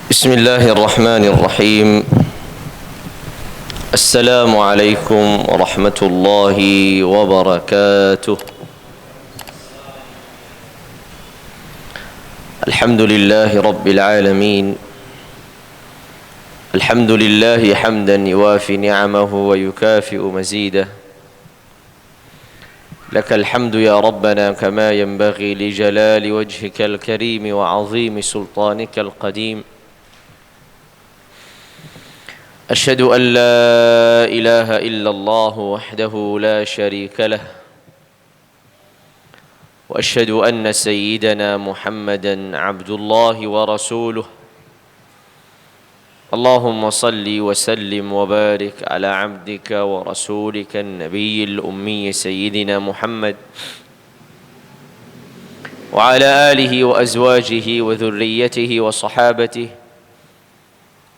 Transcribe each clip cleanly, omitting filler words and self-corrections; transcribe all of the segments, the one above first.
بسم الله الرحمن الرحيم. السلام عليكم ورحمة الله وبركاته. الحمد لله رب العالمين. الحمد لله حمدا يوافي نعمه ويكافئ مزيده. لك الحمد يا ربنا كما ينبغي لجلال وجهك الكريم وعظيم سلطانك القديم. أشهد أن لا إله إلا الله وحده لا شريك له، وأشهد أن سيدنا محمدا عبد الله ورسوله. اللهم صل وسلم وبارك على عبدك ورسولك النبي الأمي سيدنا محمد وعلى آله وأزواجه وذريته وصحابته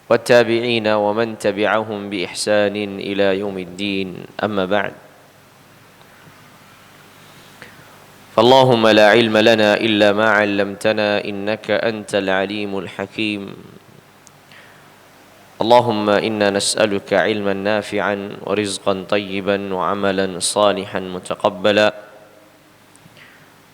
والتابعين ومن تبعهم بإحسان إلى يوم الدين. أما بعد، فاللهم لا علم لنا إلا ما علمتنا إنك أنت العليم الحكيم. اللهم إنا نسألك علما نافعا ورزقا طيبا وعملا صالحا متقبلا.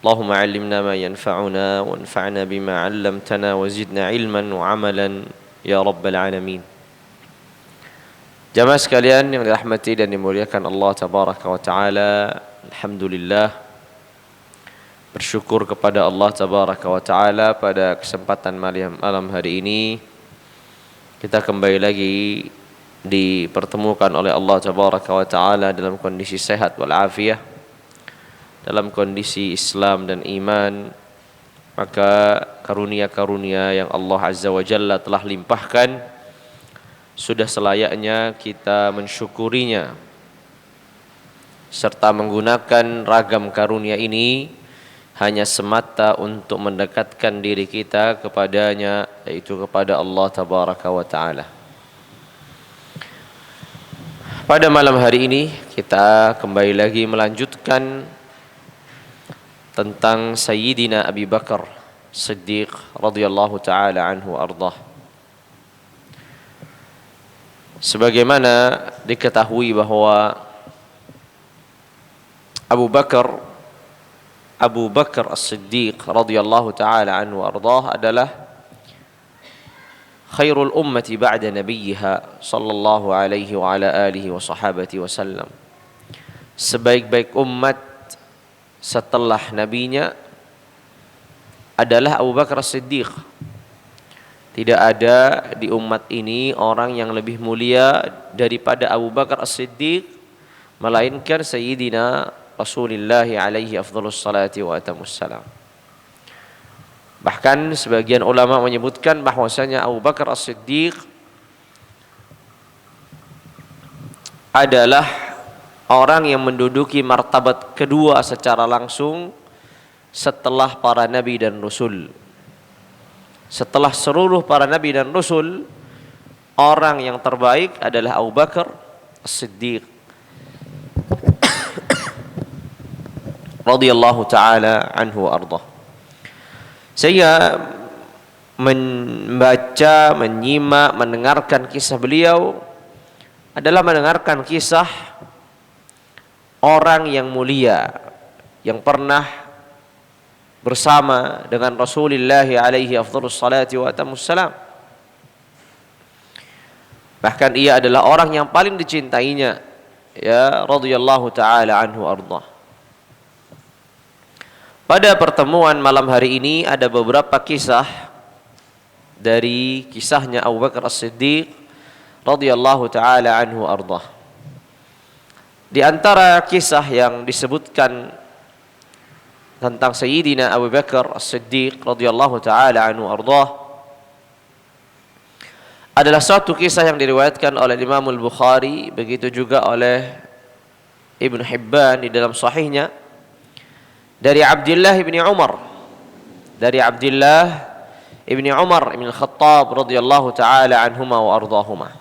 اللهم علمنا ما ينفعنا وانفعنا بما علمتنا وزدنا علما وعملا ya Rabbal Alamin. Jamaah sekalian yang dirahmati dan dimuliakan Allah Tabaraka wa Ta'ala, alhamdulillah, bersyukur kepada Allah Tabaraka wa Ta'ala pada kesempatan malam hari ini kita kembali lagi dipertemukan oleh Allah Tabaraka wa Ta'ala dalam kondisi sehat walafiat, dalam kondisi Islam dan iman. Maka karunia-karunia yang Allah Azza wa Jalla telah limpahkan sudah selayaknya kita mensyukurinya serta menggunakan ragam karunia ini hanya semata untuk mendekatkan diri kita kepadanya, yaitu kepada Allah Tabaraka wa Ta'ala. Pada malam hari ini kita kembali lagi melanjutkan tentang Sayyidina Abi Bakar Siddiq radhiyallahu taala anhu ardah. Sebagaimana diketahui bahwa Abu Bakar As-Siddiq radhiyallahu taala anhu ardah adalah khairul ummati ba'da nabiyha sallallahu alaihi wa ala alihi wa sahabati wasallam. Sebaik-baik umat setelah nabinya adalah Abu Bakar As-Siddiq. Tidak ada di umat ini orang yang lebih mulia daripada Abu Bakar As-Siddiq, melainkan Sayyidina Rasulullah alaihi afdhalus salati wa atamus salam. Bahkan sebagian ulama menyebutkan bahwasanya Abu Bakar As-Siddiq adalah orang yang menduduki martabat kedua secara langsung setelah para nabi dan rasul. Setelah seluruh para nabi dan rasul, orang yang terbaik adalah Abu Bakar As-Siddiq radhiyallahu taala anhu ardah. Saya membaca, menyimak, mendengarkan kisah beliau adalah mendengarkan kisah orang yang mulia yang pernah bersama dengan Rasulullah alaihi afdhalus salati wa atamus salam. Bahkan ia adalah orang yang paling dicintainya, ya radhiyallahu taala anhu ardah. Pada pertemuan malam hari ini ada beberapa kisah dari kisahnya Abu Bakar As-Siddiq radhiyallahu taala anhu ardah. Di antara kisah yang disebutkan tentang Sayyidina Abu Bakar As-Siddiq radhiyallahu taala anhu ardah adalah satu kisah yang diriwayatkan oleh Imam Al-Bukhari, begitu juga oleh Ibn Hibban di dalam sahihnya, dari Abdullah bin Umar, dari Abdullah bin Umar bin Khattab radhiyallahu taala anhuma wa ardahuma.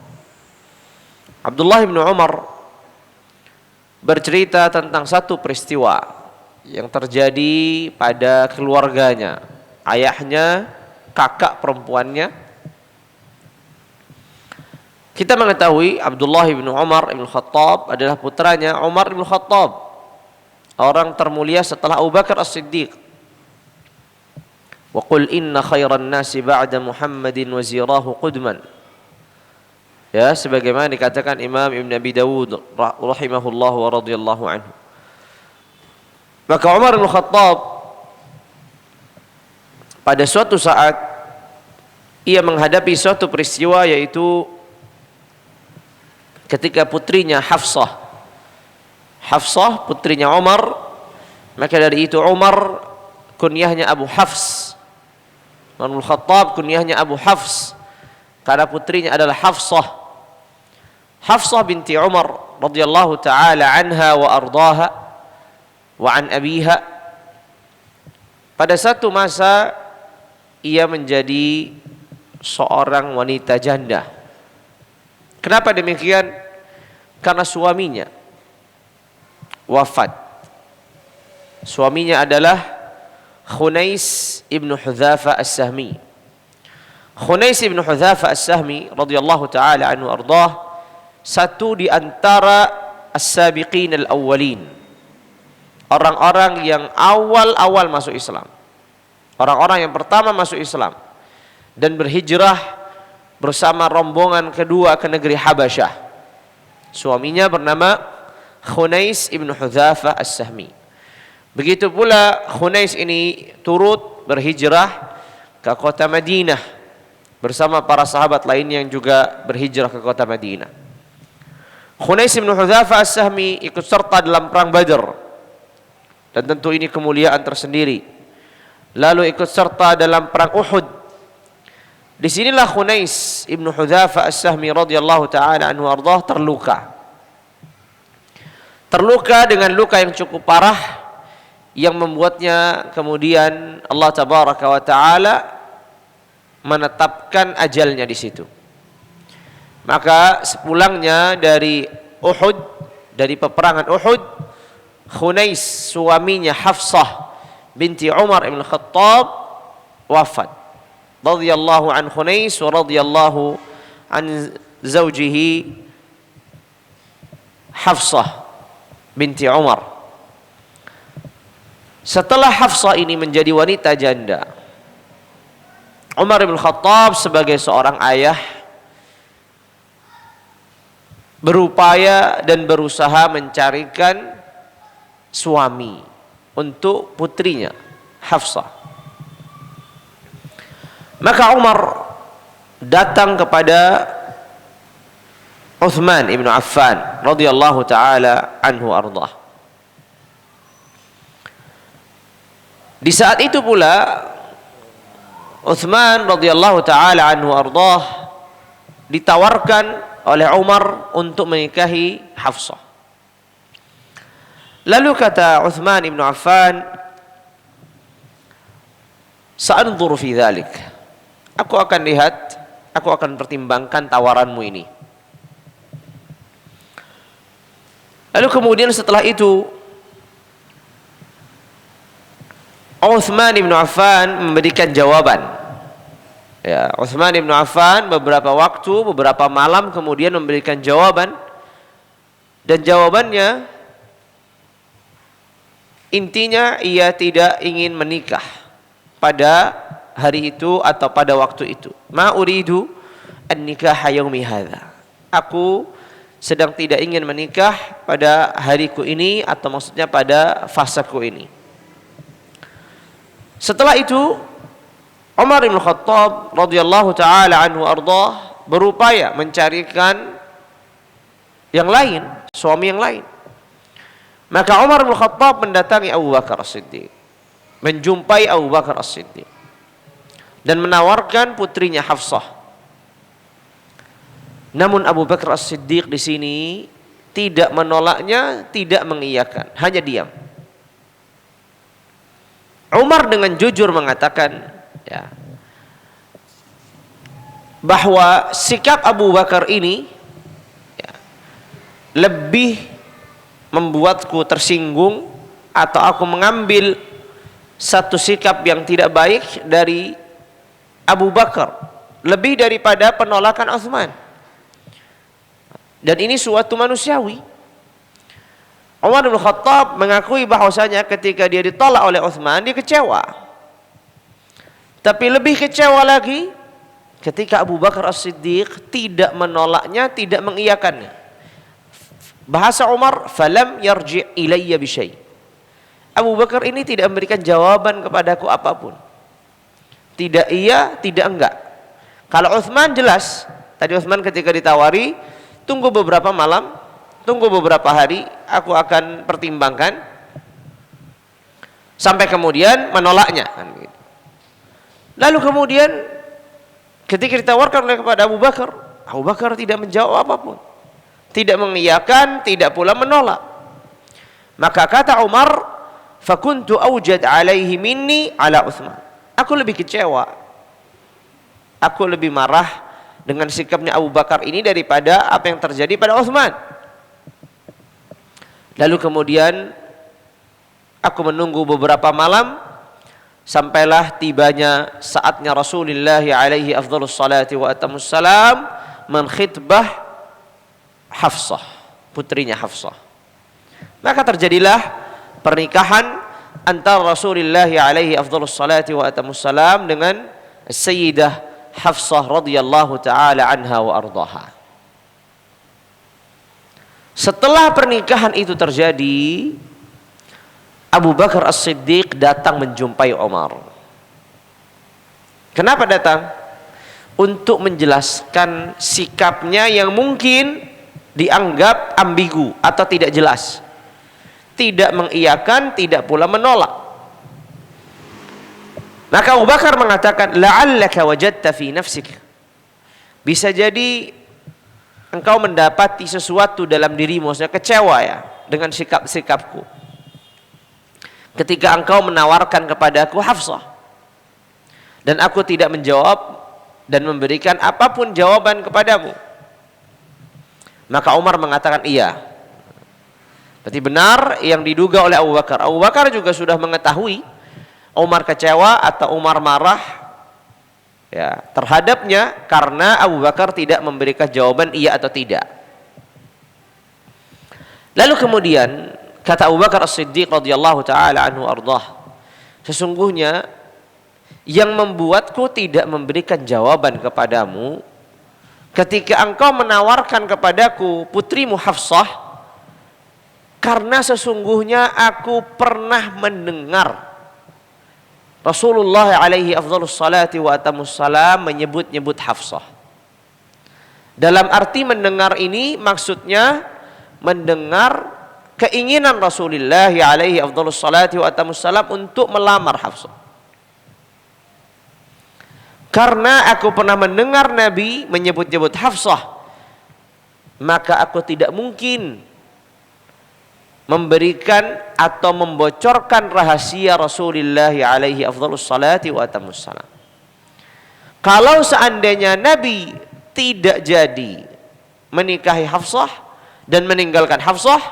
Abdullah bin Umar bercerita tentang satu peristiwa yang terjadi pada keluarganya. Ayahnya, kakak perempuannya Kita mengetahui Abdullah bin Umar bin Khattab adalah putranya Umar bin Khattab, orang termulia setelah Abu Bakar As-Siddiq. Wa qul inna khairan nasi ba'da Muhammadin wa zirahu qudman. Ya, sebagaimana dikatakan Imam Ibn Abi Dawud rahimahullah wa radhiyallahu anhu. Maka Umar bin Khattab pada suatu saat ia menghadapi suatu peristiwa, yaitu ketika putrinya Hafsah putrinya Umar, maka dari itu Umar kunyahnya Abu Hafs, Umar bin Khattab kunyahnya Abu Hafs karena putrinya adalah Hafsah binti Umar radhiyallahu taala anha wa ardaha wa an abiha. Pada satu masa ia menjadi seorang wanita janda. Kenapa demikian? Karena suaminya wafat. Suaminya adalah Khunais ibnu Hudzafa As-Sahmi. Khunais ibnu Hudzafa As-Sahmi radhiyallahu taala anhu ardah, satu di antara as-sabiqin al-awwalin, orang-orang yang awal-awal masuk Islam, orang-orang yang pertama masuk Islam dan berhijrah bersama rombongan kedua ke negeri Habasyah. Suaminya bernama Khunais ibnu Hudzafa As-Sahmi. Begitu pula Khunais ini turut berhijrah ke kota Madinah bersama para sahabat lainnya yang juga berhijrah ke kota Madinah. Khunais ibnu Hudzafa As-Sahmi ikut serta dalam perang Badar, dan tentu ini kemuliaan tersendiri. Lalu ikut serta dalam perang Uhud. Disinilah Khunais ibnu Hudzafa As-Sahmi radhiyallahu taala anhu ardah terluka dengan luka yang cukup parah, yang membuatnya kemudian Allah tabaraka wa taala menetapkan ajalnya di situ. Maka sepulangnya dari Uhud, dari peperangan Uhud, Khunais suaminya Hafsah binti Umar bin Khattab wafat. Radhiyallahu an Khunais wa radhiyallahu an zawjihi Hafsah binti Umar. Setelah Hafsah ini menjadi wanita janda, Umar bin Khattab sebagai seorang ayah berupaya dan berusaha mencarikan suami untuk putrinya Hafsah. Maka Umar datang kepada Uthman ibn Affan radhiyallahu taala anhu ardah. Di saat itu pula Uthman radhiyallahu taala anhu ardah ditawarkan oleh Umar untuk menikahi Hafsah. Lalu kata Uthman ibn Affan, "Sa'anzuru fi dzalik." Aku akan lihat, aku akan pertimbangkan tawaranmu ini. Lalu kemudian setelah itu Uthman ibn Affan memberikan jawaban. Ya, Uthman ibn Affan beberapa waktu, beberapa malam kemudian memberikan jawaban, dan jawabannya intinya ia tidak ingin menikah pada hari itu atau pada waktu itu. Ma uridu an-nikaha yaumi hadza. Aku sedang tidak ingin menikah pada hariku ini, atau maksudnya pada fasaku ini. Setelah itu Umar bin Khattab radhiyallahu taala anhu ardah berupaya mencarikan yang lain, suami yang lain. Maka Umar bin Khattab mendatangi Abu Bakar As-Siddiq, menjumpai Abu Bakar As-Siddiq, dan menawarkan putrinya Hafsah. Namun Abu Bakar As-Siddiq di sini tidak menolaknya, tidak mengiyakan, hanya diam. Umar dengan jujur mengatakan, ya, bahwa sikap Abu Bakar ini, ya, lebih membuatku tersinggung, atau aku mengambil satu sikap yang tidak baik dari Abu Bakar lebih daripada penolakan Uthman. Dan ini suatu manusiawi. Umar bin Khattab mengakui bahwasanya ketika dia ditolak oleh Utsman, dia kecewa. Tapi lebih kecewa lagi ketika Abu Bakar As-Siddiq tidak menolaknya, tidak mengiyakannya. Bahasa Umar, falam yarji' ilayya bisyai. Abu Bakar ini tidak memberikan jawaban kepadaku apapun. Tidak iya, tidak enggak. Kalau Utsman jelas. Tadi Utsman ketika ditawari, tunggu beberapa malam, tunggu beberapa hari, aku akan pertimbangkan. Sampai kemudian menolaknya. Lalu kemudian ketika ditawarkan oleh kepada Abu Bakar tidak menjawab apapun. Tidak mengiyakan, tidak pula menolak. Maka kata Umar, fakuntu awjad alaihi minni ala Utsman. Aku lebih kecewa, aku lebih marah dengan sikapnya Abu Bakar ini daripada apa yang terjadi pada Utsman. Lalu kemudian aku menunggu beberapa malam, sampailah tibanya saatnya Rasulullah alaihi afdhalus salati wa atamus salam menkhitbah Hafsah, putrinya Hafsah. Maka terjadilah pernikahan antara Rasulullah alaihi afdhalus salati wa atamus salam dengan Sayyidah Hafsah radhiyallahu taala anha wa ardaha. Setelah pernikahan itu terjadi, Abu Bakar As-Siddiq datang menjumpai Umar. Kenapa datang? Untuk menjelaskan sikapnya yang mungkin dianggap ambigu atau tidak jelas. Tidak mengiyakan, tidak pula menolak. Maka Abu Bakar mengatakan, la'allaka wajadta fi nafsik. Bisa jadi engkau mendapati sesuatu dalam dirimu, maksudnya kecewa ya dengan sikap-sikapku. Ketika engkau menawarkan kepadaku Hafsah dan aku tidak menjawab dan memberikan apapun jawaban kepadamu. Maka Umar mengatakan iya. Berarti benar yang diduga oleh Abu Bakar. Abu Bakar juga sudah mengetahui Umar kecewa atau Umar marah ya terhadapnya karena Abu Bakar tidak memberikan jawaban iya atau tidak. Lalu kemudian kata Abu Bakar As-Siddiq radhiyallahu taala anhu ardah, sesungguhnya yang membuatku tidak memberikan jawaban kepadamu ketika engkau menawarkan kepadaku putrimu Hafsah, karena sesungguhnya aku pernah mendengar Rasulullah alaihi afdhalus salati wa atamus salam menyebut-nyebut Hafsah. Dalam arti mendengar ini maksudnya mendengar keinginan Rasulullah alaihi afdhalus salati wa atamus salam untuk melamar Hafsah. Karena aku pernah mendengar Nabi menyebut-nyebut Hafsah, maka aku tidak mungkin memberikan atau membocorkan rahasia Rasulullah alaihi afdhalus salati wa atamus salam. Kalau seandainya Nabi tidak jadi menikahi Hafsah dan meninggalkan Hafsah,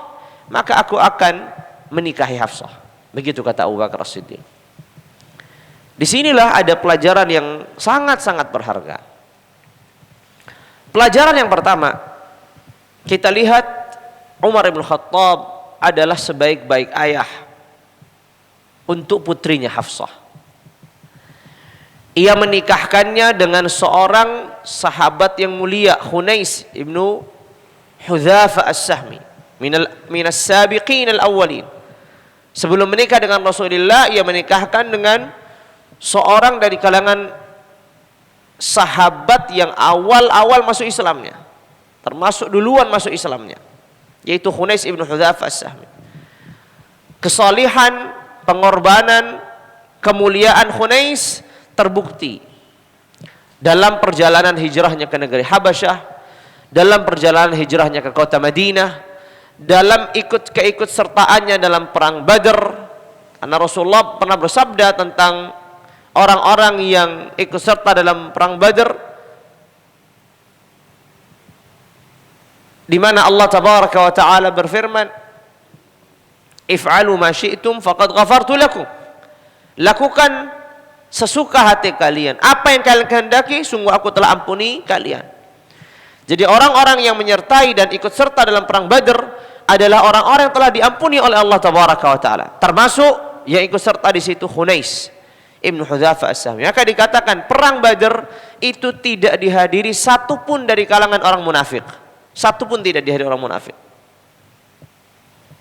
maka aku akan menikahi Hafsah. Begitu kata Abu Bakar As-Siddiq. Disinilah ada pelajaran yang sangat-sangat berharga. Pelajaran yang pertama, kita lihat Umar bin Khattab adalah sebaik-baik ayah untuk putrinya Hafsah. Ia menikahkannya dengan seorang sahabat yang mulia, Hunais ibnu Hudzafa As-Sahmi, minas sabiqin al-awwalin. Sebelum menikah dengan Rasulullah, ia menikahkan dengan seorang dari kalangan sahabat yang awal-awal masuk Islamnya, termasuk duluan masuk Islamnya, yaitu Hunais ibnu Hudzafa As-Sahmi. Kesalihan, pengorbanan, kemuliaan Hunais terbukti dalam perjalanan hijrahnya ke negeri Habasyah, dalam perjalanan hijrahnya ke kota Madinah, dalam keikut sertaannya dalam perang Badar. Karena Rasulullah pernah bersabda tentang orang-orang yang ikut serta dalam perang Badar, di mana Allah tabaraka wa taala berfirman, if'alu ma syi'tum faqad ghafartu lakum. Lakukan sesuka hati kalian, apa yang kalian kehendaki, sungguh aku telah ampuni kalian. Jadi orang-orang yang menyertai dan ikut serta dalam perang Badr adalah orang-orang yang telah diampuni oleh Allah Tabaraka wa Ta'ala. Termasuk yang ikut serta di situ Hunais Ibnu Hudzafah As-Sahmi. Maka dikatakan perang Badr itu tidak dihadiri satupun dari kalangan orang munafik. Satupun tidak dihadiri orang munafik.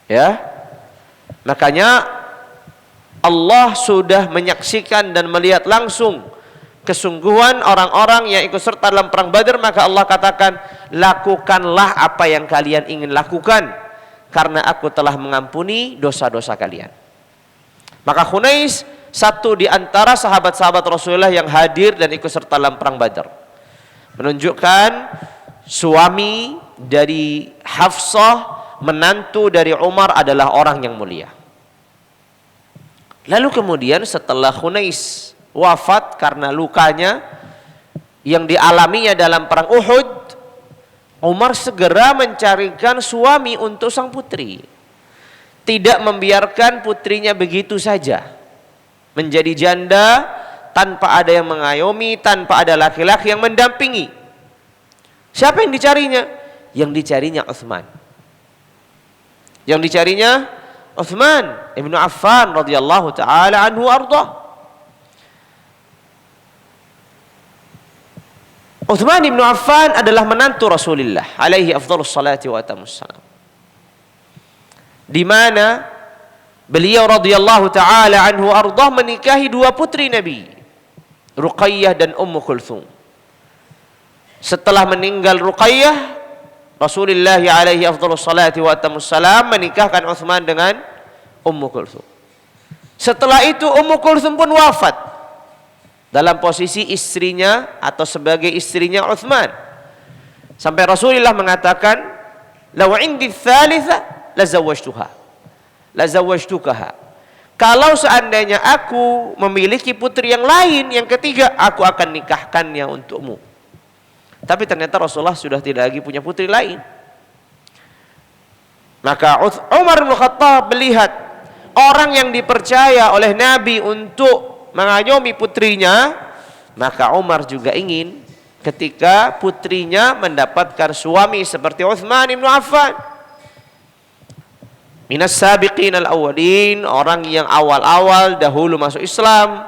Ya. Makanya Allah sudah menyaksikan dan melihat langsung kesungguhan orang-orang yang ikut serta dalam perang Badr, maka Allah katakan, lakukanlah apa yang kalian ingin lakukan karena aku telah mengampuni dosa-dosa kalian. Maka Hunais satu di antara sahabat-sahabat Rasulullah yang hadir dan ikut serta dalam perang Badr, menunjukkan suami dari Hafsah, menantu dari Umar adalah orang yang mulia. Lalu kemudian setelah Hunais wafat karena lukanya yang dialaminya dalam perang Uhud, Umar segera mencarikan suami untuk sang putri. Tidak membiarkan putrinya begitu saja menjadi janda tanpa ada yang mengayomi, tanpa ada laki-laki yang mendampingi. Siapa yang dicarinya? Yang dicarinya Utsman. Yang dicarinya Utsman Ibnu Affan radhiyallahu taala anhu arda. Utsman Ibnu Affan adalah menantu Rasulullah alaihi afdhalus salati wa atamus salam. Di mana beliau radhiyallahu taala anhu arda menikahi dua putri Nabi, Ruqayyah dan Ummu Kulthum. Setelah meninggal Ruqayyah, Rasulullah alaihi afdhalus salati wa atamus salam menikahkan Utsman dengan Ummu Kulthum. Setelah itu Ummu Kulthum pun wafat dalam posisi istrinya atau sebagai istrinya Utsman. Sampai Rasulullah mengatakan, "Law 'indi tsalitsa la zawwajtukaha." Kalau seandainya aku memiliki putri yang lain, yang ketiga, aku akan nikahkannya untukmu. Tapi ternyata Rasulullah sudah tidak lagi punya putri lain. Maka Umar bin Khattab melihat orang yang dipercaya oleh Nabi untuk mengayomi putrinya, maka Umar juga ingin ketika putrinya mendapatkan suami seperti Utsman bin Affan. Minas sabiqin al-awwalin, orang yang awal-awal dahulu masuk Islam,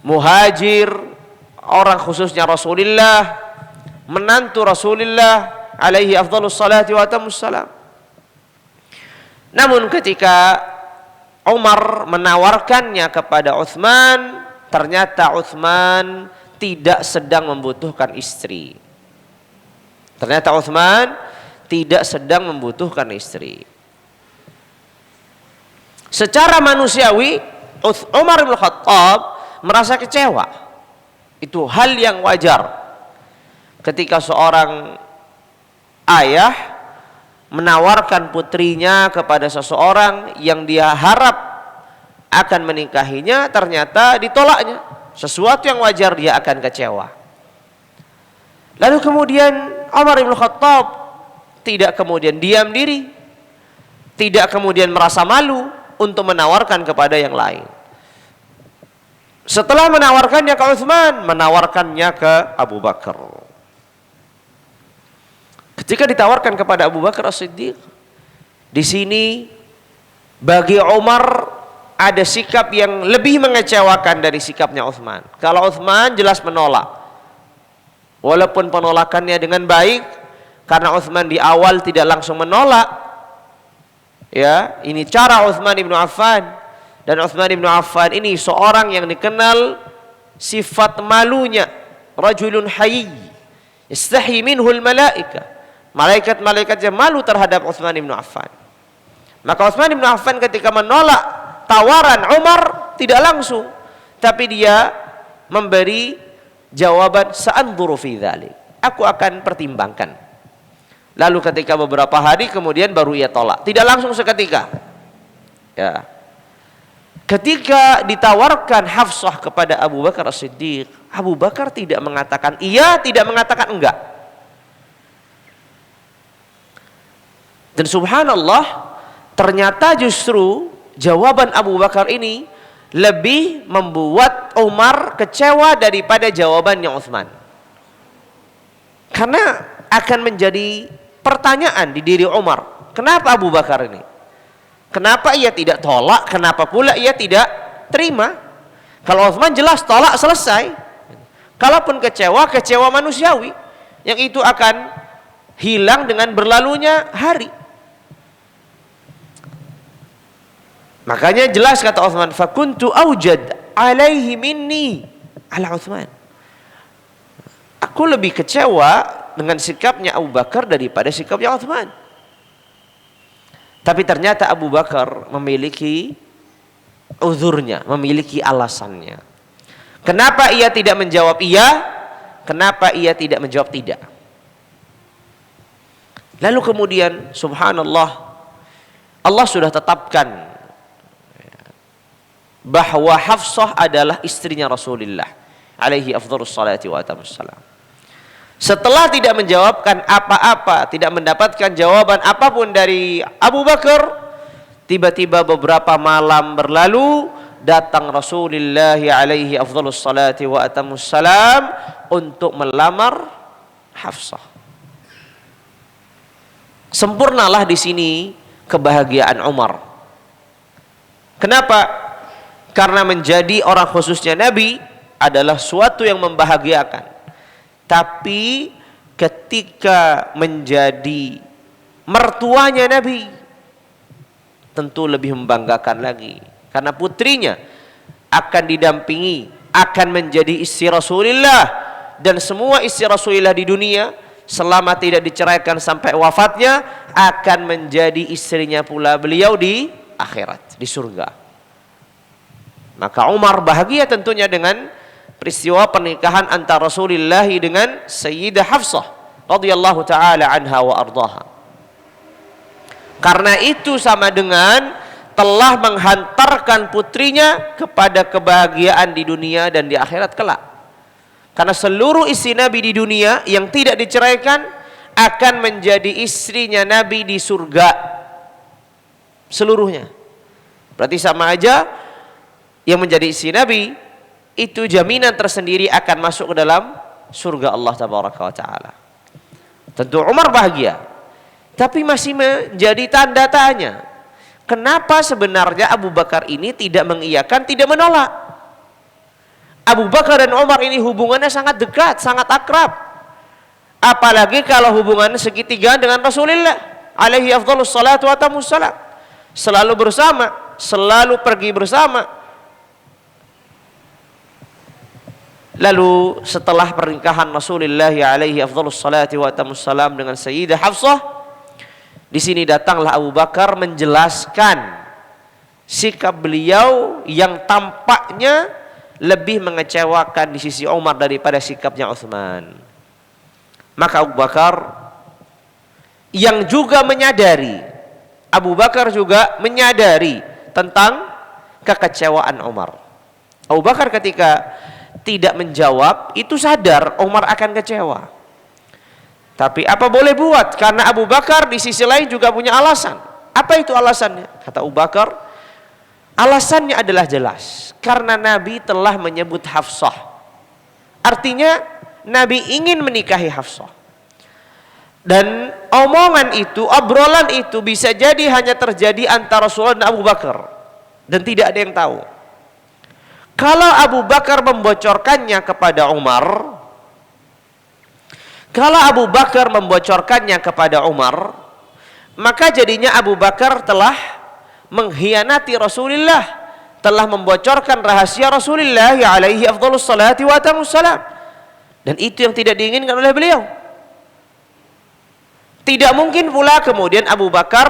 muhajir, orang khususnya Rasulullah, menantu Rasulullah alaihi afdhalus salati wa atamus salam. Namun ketika Umar menawarkannya kepada Utsman, ternyata Utsman tidak sedang membutuhkan istri. Ternyata Utsman tidak sedang membutuhkan istri. Secara manusiawi, Umar bin Khattab merasa kecewa. Itu hal yang wajar. Ketika seorang ayah menawarkan putrinya kepada seseorang yang dia harap akan menikahinya, ternyata ditolaknya. Sesuatu yang wajar, dia akan kecewa. Lalu kemudian Umar bin Khattab tidak kemudian diam diri, tidak kemudian merasa malu untuk menawarkan kepada yang lain. Setelah menawarkannya ke Utsman, menawarkannya ke Abu Bakar. Ketika ditawarkan kepada Abu Bakar As-Siddiq, di sini bagi Umar ada sikap yang lebih mengecewakan dari sikapnya Utsman. Kalau Utsman jelas menolak, walaupun penolakannya dengan baik, karena Utsman di awal tidak langsung menolak. Ya, ini cara Utsman ibnu Affan, dan Utsman ibnu Affan ini seorang yang dikenal sifat malunya, rajulun hayy, yastahi minhul malaika. Malaikat-malaikatnya malu terhadap Utsman ibnu Affan. Maka Utsman ibnu Affan ketika menolak tawaran Umar tidak langsung, tapi dia memberi jawaban sa'anzuru fi dzalik. Aku akan pertimbangkan. Lalu ketika beberapa hari kemudian baru ia tolak. Tidak langsung seketika. Ya. Ketika ditawarkan Hafsah kepada Abu Bakar As-Siddiq, Abu Bakar tidak mengatakan iya, tidak mengatakan enggak. Dan subhanallah, ternyata justru jawaban Abu Bakar ini lebih membuat Umar kecewa daripada jawabannya Utsman. Karena akan menjadi pertanyaan di diri Umar. Kenapa Abu Bakar ini? Kenapa ia tidak tolak? Kenapa pula ia tidak terima? Kalau Utsman jelas tolak, selesai. Kalaupun kecewa, kecewa manusiawi yang itu akan hilang dengan berlalunya hari. Makanya jelas kata Utsman, fakuntu aujad alaihi minni ala Utsman. Aku lebih kecewa dengan sikapnya Abu Bakar daripada sikapnya Utsman. Tapi ternyata Abu Bakar memiliki uzurnya, memiliki alasannya. Kenapa ia tidak menjawab iya? Kenapa ia tidak menjawab tidak? Lalu kemudian subhanallah, Allah sudah tetapkan bahwa Hafsah adalah istrinya Rasulullah alaihi afdhalus salati wa atamus salam. Setelah tidak menjawabkan apa-apa, tidak mendapatkan jawaban apapun dari Abu Bakar, tiba-tiba beberapa malam berlalu, datang Rasulullah alaihi afdhalus salati wa atamus salam untuk melamar Hafsah. Sempurnalah di sini kebahagiaan Umar. Kenapa? Karena menjadi orang khususnya Nabi adalah suatu yang membahagiakan. Tapi ketika menjadi mertuanya Nabi, tentu lebih membanggakan lagi. Karena putrinya akan didampingi, akan menjadi istri Rasulullah. Dan semua istri Rasulullah di dunia, selama tidak diceraikan sampai wafatnya, akan menjadi istrinya pula beliau di akhirat, di surga. Maka Umar bahagia tentunya dengan peristiwa pernikahan antara Rasulullah dengan Sayyidah Hafsah radhiyallahu taala anha wa ardhaha. Karena itu sama dengan telah menghantarkan putrinya kepada kebahagiaan di dunia dan di akhirat kelak. Karena seluruh istri Nabi di dunia yang tidak diceraikan akan menjadi istrinya Nabi di surga seluruhnya. Berarti sama aja yang menjadi istri Nabi itu jaminan tersendiri akan masuk ke dalam surga Allah tabaraka wa taala. Tentu Umar bahagia, tapi masih menjadi tanda tanya. Kenapa sebenarnya Abu Bakar ini tidak mengiyakan, tidak menolak? Abu Bakar dan Umar ini hubungannya sangat dekat, sangat akrab. Apalagi kalau hubungannya segitiga dengan Rasulullah alaihi afdhalus salatu wa atamus salam. Selalu bersama, selalu pergi bersama. Lalu setelah pernikahan Rasulullah alaihi afdhalus salati wa atamus salam dengan Sayyidah Hafsah, di sini datanglah Abu Bakar menjelaskan sikap beliau yang tampaknya lebih mengecewakan di sisi Umar daripada sikapnya Utsman. Maka Abu Bakar yang juga menyadari, Abu Bakar juga menyadari tentang kekecewaan Umar. Abu Bakar ketika tidak menjawab itu sadar Umar akan kecewa. Tapi apa boleh buat? Karena Abu Bakar di sisi lain juga punya alasan. Apa itu alasannya? Kata Abu Bakar, alasannya adalah jelas. Karena Nabi telah menyebut Hafsah. Artinya Nabi ingin menikahi Hafsah. Dan omongan itu, obrolan itu bisa jadi hanya terjadi antara Rasulullah dan Abu Bakar. Dan tidak ada yang tahu. Kalau Abu Bakar membocorkannya kepada Umar, maka jadinya Abu Bakar telah mengkhianati Rasulullah, telah membocorkan rahasia Rasulullah alaihi afdhalus salati wa atamus salam. Dan itu yang tidak diinginkan oleh beliau. Tidak mungkin pula kemudian Abu Bakar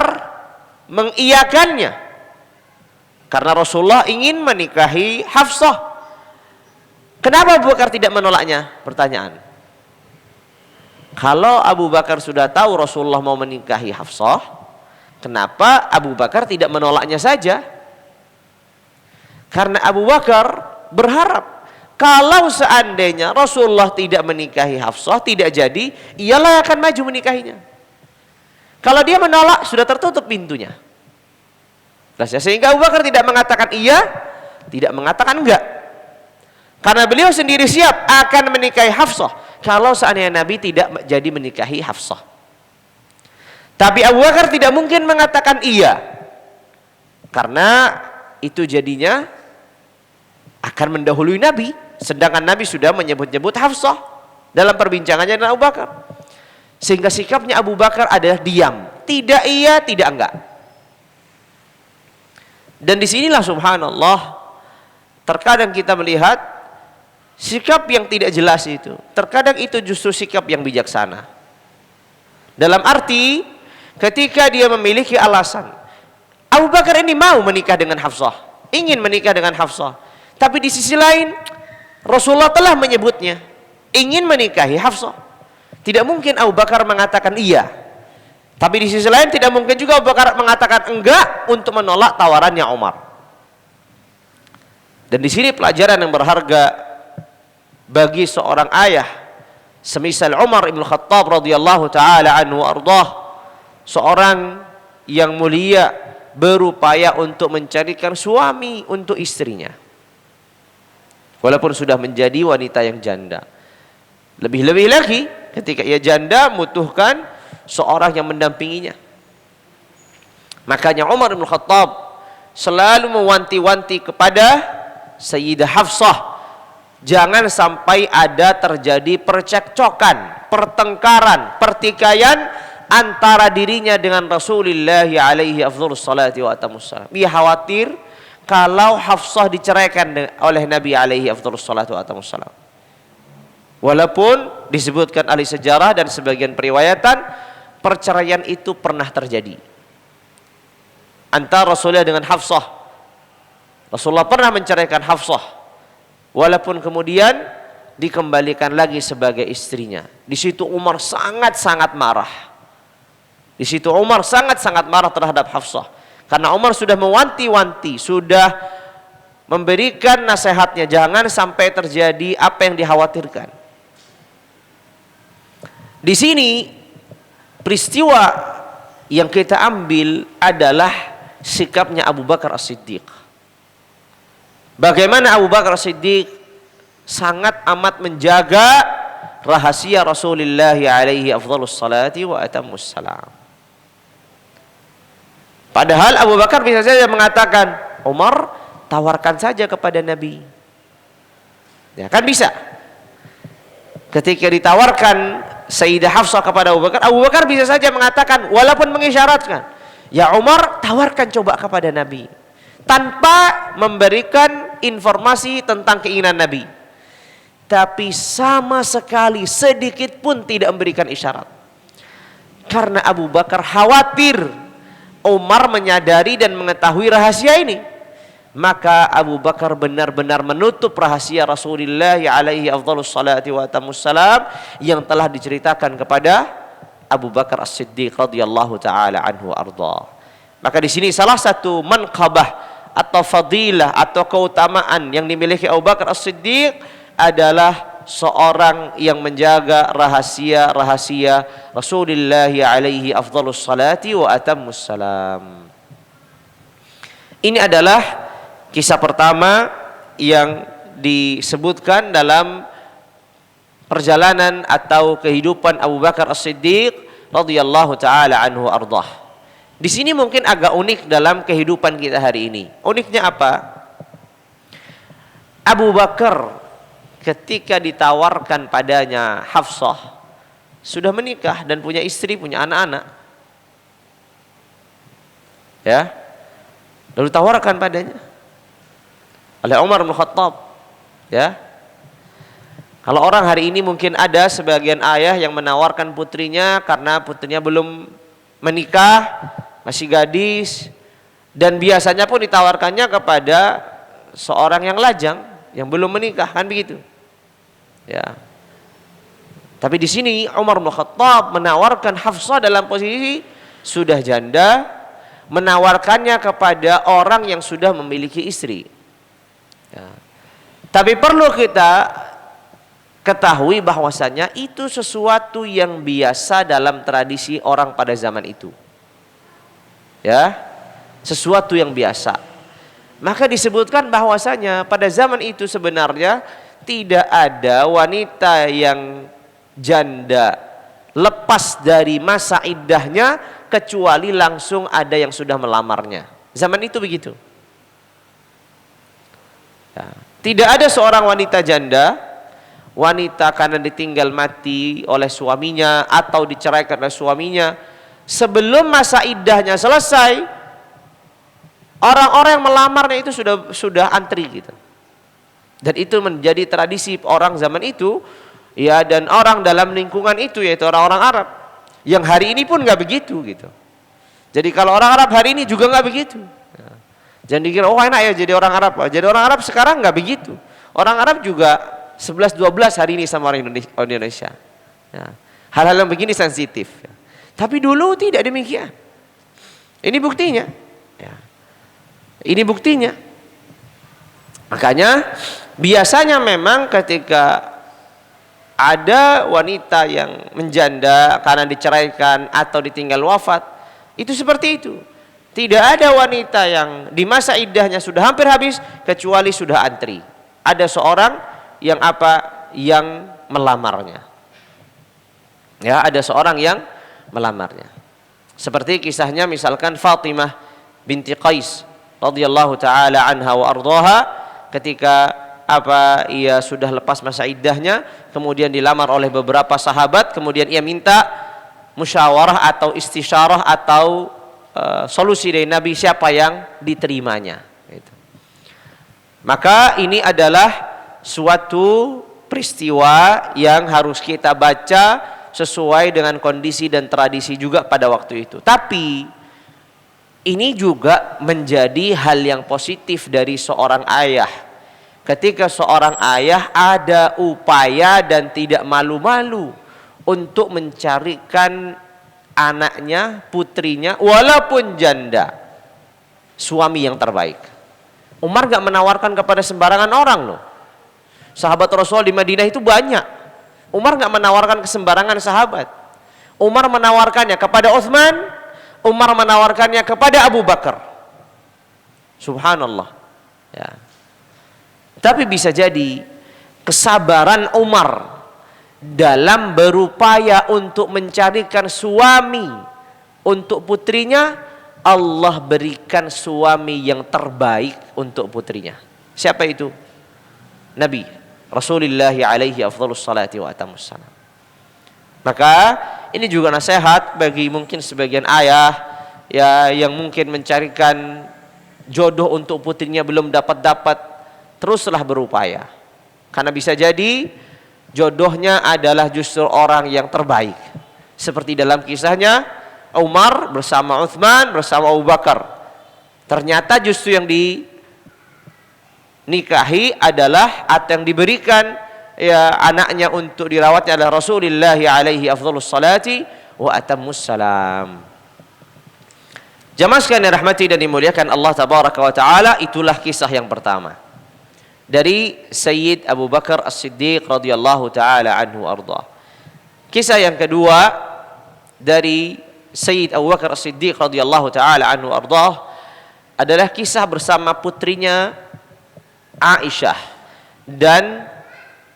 mengiyakannya. Karena Rasulullah ingin menikahi Hafsah. Kenapa Abu Bakar tidak menolaknya? Pertanyaan. Kalau Abu Bakar sudah tahu Rasulullah mau menikahi Hafsah, kenapa Abu Bakar tidak menolaknya saja? Karena Abu Bakar berharap kalau seandainya Rasulullah tidak menikahi Hafsah, tidak jadi, ialah akan maju menikahinya. Kalau dia menolak, sudah tertutup pintunya. Sehingga Abu Bakar tidak mengatakan iya, tidak mengatakan enggak. Karena beliau sendiri siap akan menikahi Hafsah. kalau seandainya Nabi tidak jadi menikahi Hafsah. Tapi Abu Bakar tidak mungkin mengatakan iya, karena itu jadinya akan mendahului Nabi, sedangkan Nabi sudah menyebut-nyebut Hafsah dalam perbincangannya dengan Abu Bakar. Sehingga sikapnya Abu Bakar adalah diam, tidak iya, tidak enggak. Dan disinilah subhanallah, terkadang kita melihat sikap yang tidak jelas itu, terkadang itu justru sikap yang bijaksana. Dalam arti ketika dia memiliki alasan, Abu Bakar ini mau menikah dengan Hafsah, ingin menikah dengan Hafsah, tapi di sisi lain Rasulullah telah menyebutnya ingin menikahi Hafsah. Tidak mungkin Abu Bakar mengatakan iya, tapi di sisi lain tidak mungkin juga Abu Bakar mengatakan enggak untuk menolak tawarannya Umar. Dan di sini pelajaran yang berharga bagi seorang ayah semisal Umar ibn Khattab radhiyallahu taala anhu ardah, seorang yang mulia berupaya untuk mencarikan suami untuk istrinya walaupun sudah menjadi wanita yang janda. Lebih-lebih lagi ketika ia janda membutuhkan seorang yang mendampinginya. Makanya Umar bin Khattab selalu mewanti-wanti kepada Sayyidah Hafsah, jangan sampai ada terjadi percekcokan, pertengkaran, pertikaian antara dirinya dengan Rasulullah alaihi afdhalus salati wa atamus salam. Ia khawatir kalau Hafsah diceraikan oleh Nabi alaihi afdhalus salati wa atamus salam. Walaupun disebutkan ahli sejarah dan sebagian periwayatan perceraian itu pernah terjadi antara Rasulullah dengan Hafsah. Rasulullah pernah menceraikan Hafsah, walaupun kemudian dikembalikan lagi sebagai istrinya. Di situ Umar sangat-sangat marah. Di situ Umar sangat-sangat marah terhadap Hafsah, karena Umar sudah mewanti-wanti, sudah memberikan nasihatnya jangan sampai terjadi apa yang dikhawatirkan. Di sini peristiwa yang kita ambil adalah sikapnya Abu Bakar As-Siddiq. Bagaimana Abu Bakar As-Siddiq sangat amat menjaga rahasia Rasulullah alaihi afdhalus salati wa atamus salam. Padahal Abu Bakar bisa saja mengatakan, Umar tawarkan saja kepada Nabi. Ya kan bisa. Ketika ditawarkan Sayyidah Hafsah kepada Abu Bakar bisa saja mengatakan walaupun mengisyaratkan, ya Umar tawarkan coba kepada Nabi, tanpa memberikan informasi tentang keinginan Nabi. Tapi sama sekali sedikit pun tidak memberikan isyarat, karena Abu Bakar khawatir Umar menyadari dan mengetahui rahasia ini. Maka Abu Bakar benar-benar menutup rahasia Rasulullah alaihi afdhalus salati wa atamus salam yang telah diceritakan kepada Abu Bakar As-Siddiq radhiyallahu taala anhu arda. Maka di sini salah satu manqabah atau fadilah atau keutamaan yang dimiliki Abu Bakar As-Siddiq adalah seorang yang menjaga rahasia-rahasia Rasulullah alaihi afdhalus salati wa atamus salam. Ini adalah kisah pertama yang disebutkan dalam perjalanan atau kehidupan Abu Bakar As-Siddiq radhiyallahu taala anhu ardah. Di sini mungkin agak unik dalam kehidupan kita hari ini. Uniknya apa? Abu Bakar ketika ditawarkan padanya Hafsah sudah menikah dan punya istri, punya anak-anak. Ya. Lalu tawarkan padanya oleh Umar bin Khattab. Ya. Kalau orang hari ini mungkin ada sebagian ayah yang menawarkan putrinya karena putrinya belum menikah, masih gadis, dan biasanya pun ditawarkannya kepada seorang yang lajang yang belum menikah, kan begitu. Ya. Tapi di sini Umar bin Khattab menawarkan Hafsah dalam posisi sudah janda, menawarkannya kepada orang yang sudah memiliki istri. Ya. Tapi perlu kita ketahui bahwasanya itu sesuatu yang biasa dalam tradisi orang pada zaman itu. Ya, sesuatu yang biasa. Maka disebutkan bahwasanya pada zaman itu sebenarnya tidak ada wanita yang janda lepas dari masa iddahnya kecuali langsung ada yang sudah melamarnya. Zaman itu begitu. Ya. Tidak ada seorang wanita janda, wanita karena ditinggal mati oleh suaminya atau diceraikan oleh suaminya, sebelum masa iddahnya selesai, orang-orang yang melamarnya itu sudah antri gitu. Dan itu menjadi tradisi orang zaman itu, ya, dan orang dalam lingkungan itu, yaitu orang-orang Arab. Yang hari ini pun nggak begitu gitu. Jadi kalau orang Arab hari ini juga nggak begitu. Ya. Jangan dikira oh enak ya jadi orang Arab. Jadi orang Arab sekarang nggak begitu. Orang Arab juga 11-12 hari ini sama orang Indonesia. Ya. Hal-hal yang begini sensitif. Ya. Tapi dulu tidak demikian. Ini buktinya. Ya. Ini buktinya. Makanya biasanya memang ketika ada wanita yang menjanda karena diceraikan atau ditinggal wafat, itu seperti itu. Tidak ada wanita yang di masa iddahnya sudah hampir habis kecuali sudah antri. Ada seorang yang yang melamarnya. Ya, ada seorang yang melamarnya. Seperti kisahnya misalkan Fatimah binti Qais radhiyallahu taala anha wa ardhaha, ketika ia sudah lepas masa iddahnya, kemudian dilamar oleh beberapa sahabat, kemudian ia minta musyawarah atau istisyarah atau solusi dari Nabi siapa yang diterimanya. Gitu. Maka ini adalah suatu peristiwa yang harus kita baca sesuai dengan kondisi dan tradisi juga pada waktu itu. Tapi ini juga menjadi hal yang positif dari seorang ayah. Ketika seorang ayah ada upaya dan tidak malu-malu untuk mencarikan anaknya, putrinya, walaupun janda, suami yang terbaik. Umar gak menawarkan kepada sembarangan orang loh. Sahabat Rasul di Madinah itu banyak. Umar gak menawarkan ke sembarangan sahabat. Umar menawarkannya kepada Utsman, Umar menawarkannya kepada Abu Bakar. Subhanallah. Ya. Tapi bisa jadi kesabaran Umar dalam berupaya untuk mencarikan suami untuk putrinya, Allah berikan suami yang terbaik untuk putrinya. Siapa itu? Nabi Rasulullah alaihi afdhalus salati wa atamus salam. Maka ini juga nasihat bagi mungkin sebagian ayah ya yang mungkin mencarikan jodoh untuk putrinya belum dapat, teruslah berupaya. Karena bisa jadi jodohnya adalah justru orang yang terbaik. Seperti dalam kisahnya Umar bersama Utsman bersama Abu Bakar. Ternyata justru yang dinikahi adalah atau yang diberikan ya anaknya untuk dirawatnya adalah Rasulullah alaihi afdhalus salati wa atammus salam. Jamaah sekalian rahmati dan dimuliakan Allah tabaraka wa taala, itulah kisah yang pertama dari Sayyid Abu Bakar As-Siddiq radhiyallahu taala anhu arda. Kisah yang kedua dari Sayyid Abu Bakar As-Siddiq radhiyallahu taala anhu arda adalah kisah bersama putrinya Aisyah dan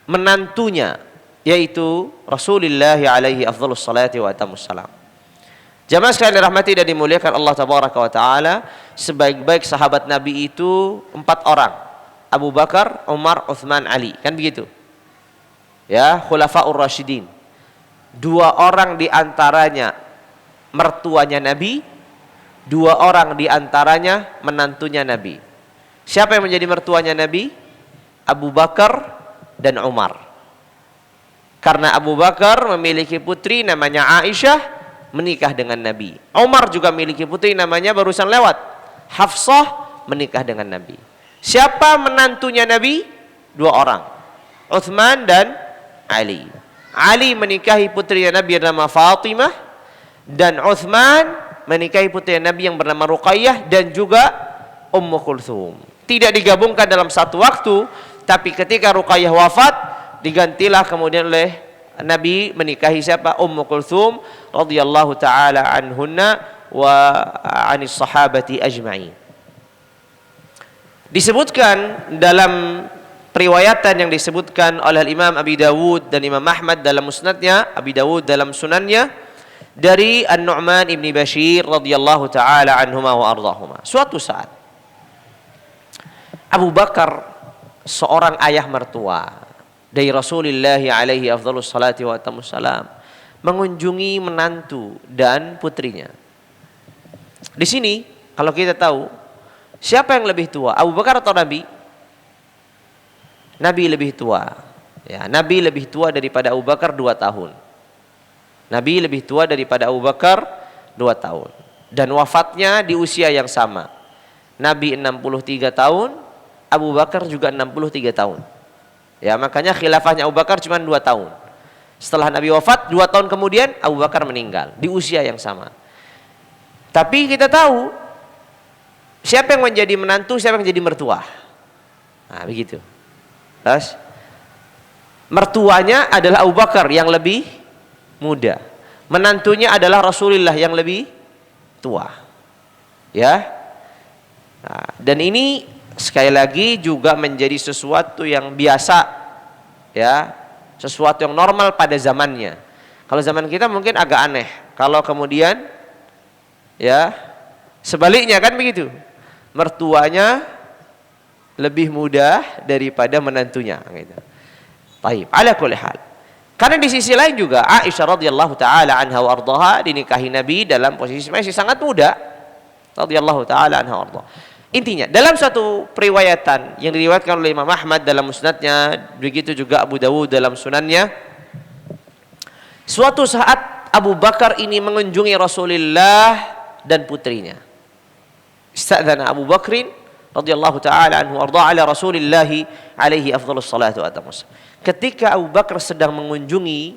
menantunya yaitu Rasulullah alaihi afdhalus salati wa atamus salam. Jamaah sekalian dirahmati dan dimuliakan Allah tabaraka wa taala, sebaik-baik sahabat Nabi itu 4 orang. Abu Bakar, Umar, Utsman, Ali, kan begitu? Ya, khulafaur rasyidin. 2 orang di antaranya mertuanya Nabi, 2 orang di antaranya menantunya Nabi. Siapa yang menjadi mertuanya Nabi? Abu Bakar dan Umar. Karena Abu Bakar memiliki putri namanya Aisyah, menikah dengan Nabi. Umar juga memiliki putri namanya barusan lewat, Hafsah, menikah dengan Nabi. Siapa menantunya Nabi? 2 orang, Utsman dan Ali. Ali menikahi putrinya Nabi yang bernama Fatimah, dan Utsman menikahi putrinya Nabi yang bernama Ruqayyah dan juga Ummu Kulthum. Tidak digabungkan dalam satu waktu, tapi ketika Ruqayyah wafat digantilah kemudian oleh Nabi menikahi siapa? Ummu Kulthum radhiyallahu taala anhunna wa anis sahabati ajma'in. Disebutkan dalam periwayatan yang disebutkan oleh Imam Abi Dawud dan Imam Ahmad dalam musnadnya, Abi Dawud dalam sunannya, dari An-Nu'man ibn Bashir radhiyallahu taala anhuma wa ardahuma. Suatu saat Abu Bakar, seorang ayah mertua dari Rasulullah alaihi afdhalus salati wa atamus salam, mengunjungi menantu dan putrinya. Di sini kalau kita tahu siapa yang lebih tua, Abu Bakar atau Nabi? Nabi lebih tua. Ya, Nabi lebih tua daripada Abu Bakar 2 tahun. Nabi lebih tua daripada Abu Bakar 2 tahun. Dan wafatnya di usia yang sama. Nabi 63 tahun, Abu Bakar juga 63 tahun. Ya, makanya khilafahnya Abu Bakar cuma 2 tahun. Setelah Nabi wafat, 2 tahun kemudian Abu Bakar meninggal di usia yang sama. Tapi kita tahu siapa yang menjadi menantu, siapa yang jadi mertua. Nah, begitu. Terus mertuanya adalah Abu Bakar yang lebih muda. Menantunya adalah Rasulullah yang lebih tua. Ya. Nah, dan ini sekali lagi juga menjadi sesuatu yang biasa, ya, sesuatu yang normal pada zamannya. Kalau zaman kita mungkin agak aneh. Kalau kemudian, ya, sebaliknya kan begitu. Mertuanya lebih muda daripada menantunya. Gitu. Baik, ala kulli hal. Karena di sisi lain juga Aisyah radhiyallahu taala anha wa ardhaha dinikahi Nabi dalam posisi masih sangat muda. Radhiyallahu taala anha wa ardhaha. Intinya, dalam satu periwayatan yang diriwayatkan oleh Imam Ahmad dalam musnadnya, begitu juga Abu Dawud dalam sunannya, suatu saat Abu Bakar ini mengunjungi Rasulullah dan putrinya. Istadzana Abu Bakrin radhiyallahu taala anhu warda ala Rasulillah alaihi afdhalus salatu wattamus. Ketika Abu Bakar sedang mengunjungi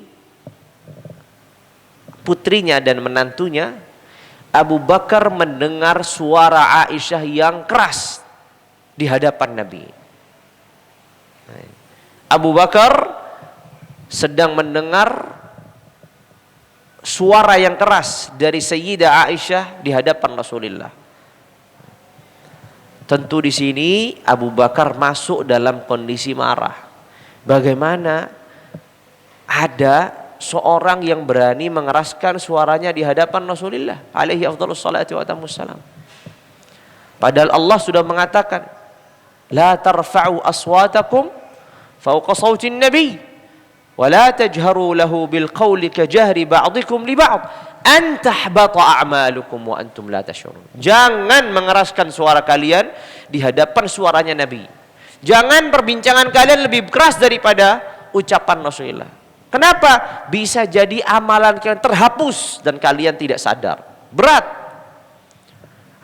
putrinya dan menantunya, Abu Bakar mendengar suara Aisyah yang keras di hadapan Nabi. Abu Bakar sedang mendengar suara yang keras dari Sayyidah Aisyah di hadapan Rasulullah. Tentu di sini Abu Bakar masuk dalam kondisi marah. Bagaimana ada seorang yang berani mengeraskan suaranya di hadapan Rasulullah alaihi afdhalus salatu wa atamus salam. Padahal Allah sudah mengatakan, la tarfa'u aswatakum fawqa sawtin nabi wa la tajharu lahu bil qawli ka jahri ba'dikum li ba'd an tahbata a'malukum wa antum la tash'urun. Jangan mengeraskan suara kalian di hadapan suaranya Nabi. Jangan perbincangan kalian lebih keras daripada ucapan Rasulullah. Kenapa? Bisa jadi amalan kalian terhapus dan kalian tidak sadar. Berat.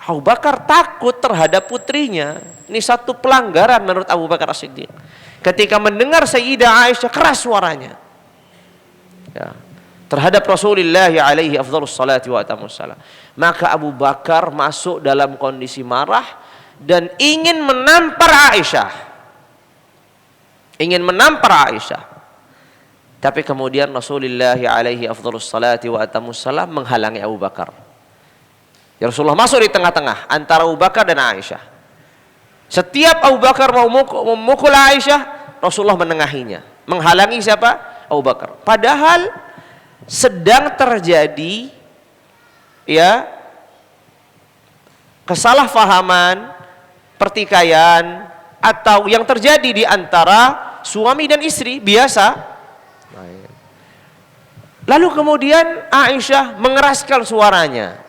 Abu Bakar takut terhadap putrinya. Ini satu pelanggaran menurut Abu Bakar As-Siddiq. Ketika mendengar Sayyidah Aisyah keras suaranya, ya, terhadap Rasulullah alaihi afdhalus salati wa atamus salam, maka Abu Bakar masuk dalam kondisi marah dan ingin menampar Aisyah. Ingin menampar Aisyah. Tapi kemudian Rasulullah alaihi afdhalus salati wa atamus salam menghalangi Abu Bakar. Ya, Rasulullah masuk di tengah-tengah antara Abu Bakar dan Aisyah. Setiap Abu Bakar mau memukul Aisyah, Rasulullah menengahinya. Menghalangi siapa? Abu Bakar. Padahal sedang terjadi, ya, kesalahpahaman, pertikaian, atau yang terjadi di antara suami dan istri biasa. Lalu kemudian Aisyah mengeraskan suaranya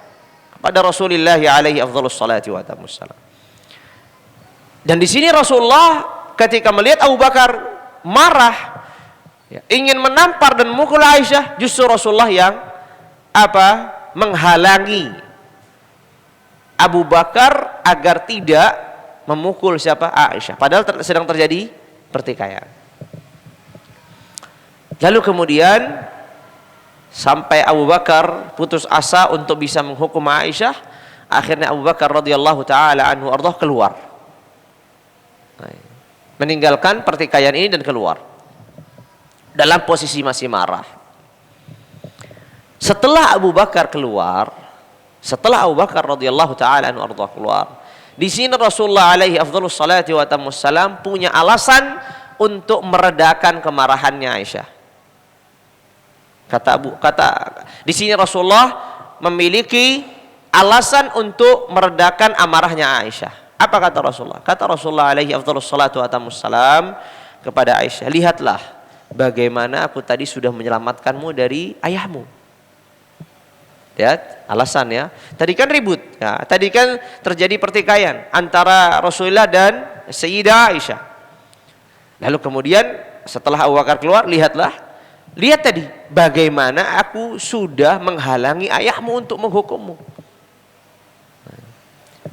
kepada Rasulullah alaihi afdhalus salati wa atamus salam. Dan di sini Rasulullah ketika melihat Abu Bakar marah, ya, ingin menampar dan memukul Aisyah, justru Rasulullah yang menghalangi Abu Bakar agar tidak memukul siapa? Aisyah. Padahal sedang terjadi pertikaian. Lalu kemudian sampai Abu Bakar putus asa untuk bisa menghukum Aisyah, akhirnya Abu Bakar radhiyallahu taala anhu ardhah keluar, meninggalkan pertikaian ini dan keluar dalam posisi masih marah. Setelah Abu Bakar keluar, setelah Abu Bakar radhiyallahu taala anhu ardhah keluar, di sini Rasulullah alaihi afdhalus salati wa atamus salam punya alasan untuk meredakan kemarahannya Aisyah. Kata di sini Rasulullah memiliki alasan untuk meredakan amarahnya Aisyah. Apa kata Rasulullah? Kata Rasulullah alaihi afdhalus salatu watammussalam kepada Aisyah, lihatlah bagaimana aku tadi sudah menyelamatkanmu dari ayahmu. Ya, alasan ya. Tadi kan ribut, ya. Tadi kan terjadi pertikaian antara Rasulullah dan Sayyidah Aisyah. Lalu kemudian setelah Abu Bakar keluar, lihat tadi bagaimana aku sudah menghalangi ayahmu untuk menghukummu.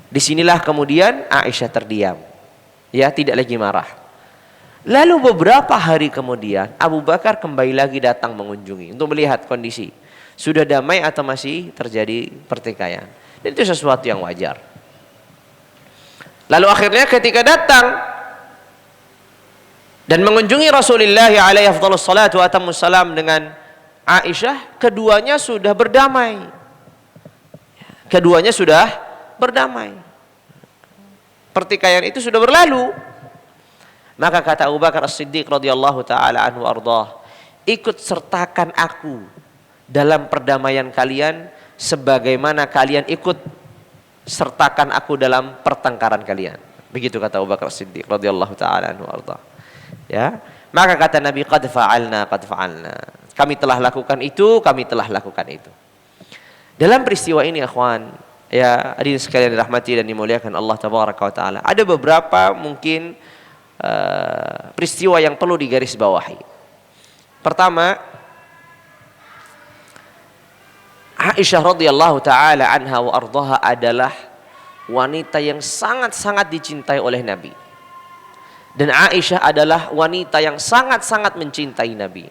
Disinilah kemudian Aisyah terdiam, ya, tidak lagi marah. Lalu beberapa hari kemudian Abu Bakar kembali lagi datang mengunjungi untuk melihat kondisi sudah damai atau masih terjadi pertikaian. Dan itu sesuatu yang wajar. Lalu akhirnya ketika datang dan mengunjungi Rasulullah alaihi afdhalus salatu watammussalam dengan Aisyah, keduanya sudah berdamai. Keduanya sudah berdamai. Pertikaian itu sudah berlalu. Maka kata Abu Bakar As-Siddiq radhiyallahu taala anhu ardhah, ikut sertakan aku dalam perdamaian kalian sebagaimana kalian ikut sertakan aku dalam pertengkaran kalian. Begitu kata Abu Bakar As-Siddiq radhiyallahu taala anhu ardhah. Ya, maka kata Nabi, qad fa'alna. Kami telah lakukan itu, Dalam peristiwa ini akhwan, ya, hadirin sekalian dirahmati dan dimuliakan Allah tabaraka wa taala, ada beberapa mungkin peristiwa yang perlu digarisbawahi. Pertama, Aisyah radhiyallahu taala anha wa ardhaha adalah wanita yang sangat-sangat dicintai oleh Nabi. Dan Aisyah adalah wanita yang sangat-sangat mencintai Nabi.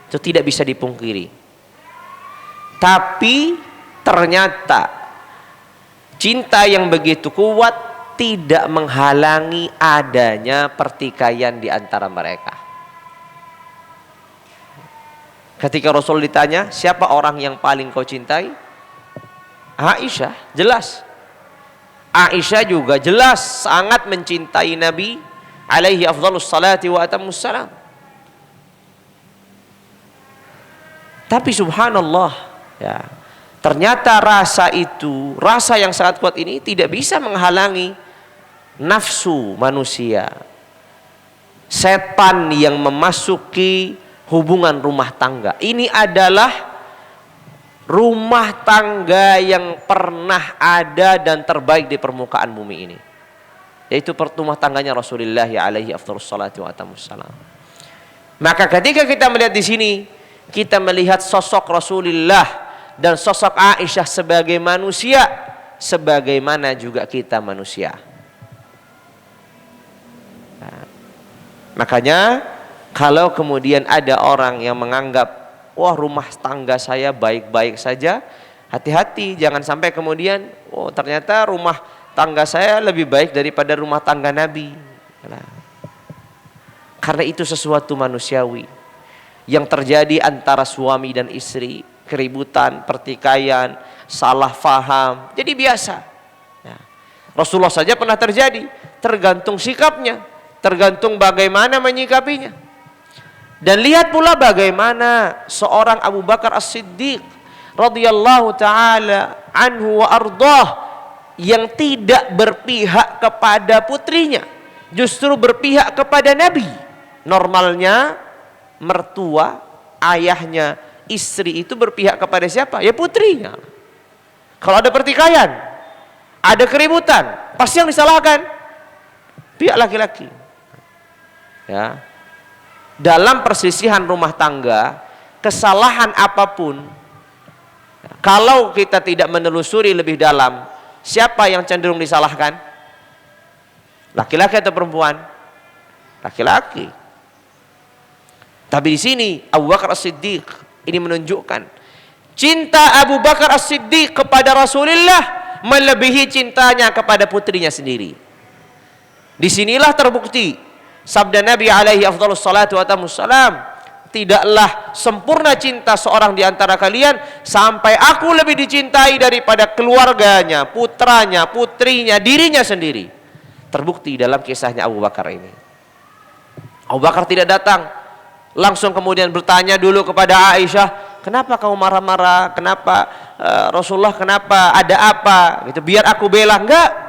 Itu tidak bisa dipungkiri. Tapi ternyata cinta yang begitu kuat tidak menghalangi adanya pertikaian di antara mereka. Ketika Rasul ditanya, siapa orang yang paling kau cintai? Aisyah, jelas. Aisyah juga jelas sangat mencintai Nabi alaihi afdhalus salati wa atammussalam. Tapi subhanallah, ya, ternyata rasa itu, rasa yang sangat kuat ini tidak bisa menghalangi nafsu manusia. Setan yang memasuki hubungan rumah tangga. Ini adalah rumah tangga yang pernah ada dan terbaik di permukaan bumi ini, yaitu rumah tangganya Rasulullah alaihi afdhalus salatu wa atammussalam. Maka ketika kita melihat di sini, kita melihat sosok Rasulullah dan sosok Aisyah sebagai manusia, sebagaimana juga kita manusia. Nah, makanya kalau kemudian ada orang yang menganggap, wah, rumah tangga saya baik-baik saja, hati-hati, jangan sampai kemudian, oh, ternyata rumah tangga saya lebih baik daripada rumah tangga Nabi. Nah, karena itu sesuatu manusiawi yang terjadi antara suami dan istri, keributan, pertikaian, salah faham, jadi biasa. Nah, Rasulullah saja pernah terjadi, tergantung sikapnya, tergantung bagaimana menyikapinya. Dan lihat pula bagaimana seorang Abu Bakar As-Siddiq radhiyallahu taala anhu wa ardhah yang tidak berpihak kepada putrinya, justru berpihak kepada Nabi. Normalnya mertua, ayahnya, istri itu berpihak kepada siapa? Ya putrinya. Kalau ada pertikaian, ada keributan, pasti yang disalahkan pihak laki-laki. Ya. Dalam perselisihan rumah tangga, kesalahan apapun, kalau kita tidak menelusuri lebih dalam, siapa yang cenderung disalahkan? Laki-laki atau perempuan? Laki-laki. Tapi di sini Abu Bakar As-Siddiq ini menunjukkan cinta Abu Bakar As-Siddiq kepada Rasulullah melebihi cintanya kepada putrinya sendiri. Disinilah terbukti sabda Nabi alaihi afdhalus salatu watammussalam, tidaklah sempurna cinta seorang di antara kalian sampai aku lebih dicintai daripada keluarganya, putranya, putrinya, dirinya sendiri. Terbukti dalam kisahnya Abu Bakar ini. Abu Bakar tidak datang. Langsung kemudian bertanya dulu kepada Aisyah, kenapa kamu marah-marah? Kenapa Rasulullah, kenapa? Ada apa? Gitu, biar aku bela. Enggak.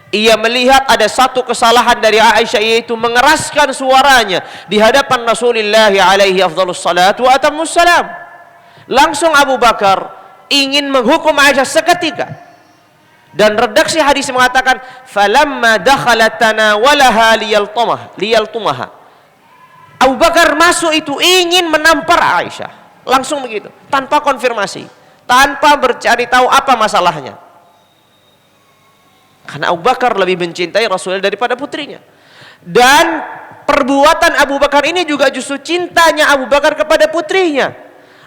Ia melihat ada satu kesalahan dari Aisyah, yaitu mengeraskan suaranya di hadapan Rasulullah alaihi afdhalus salatu wa atammus salam. Langsung Abu Bakar ingin menghukum Aisyah seketika. Dan redaksi hadis mengatakan, falamma dakhalat tanawalaha liyaltumaha. Abu Bakar masuk itu ingin menampar Aisyah. Langsung begitu, tanpa konfirmasi, tanpa bercari tahu apa masalahnya. Karena Abu Bakar lebih mencintai Rasulullah daripada putrinya. Dan perbuatan Abu Bakar ini juga justru cintanya Abu Bakar kepada putrinya,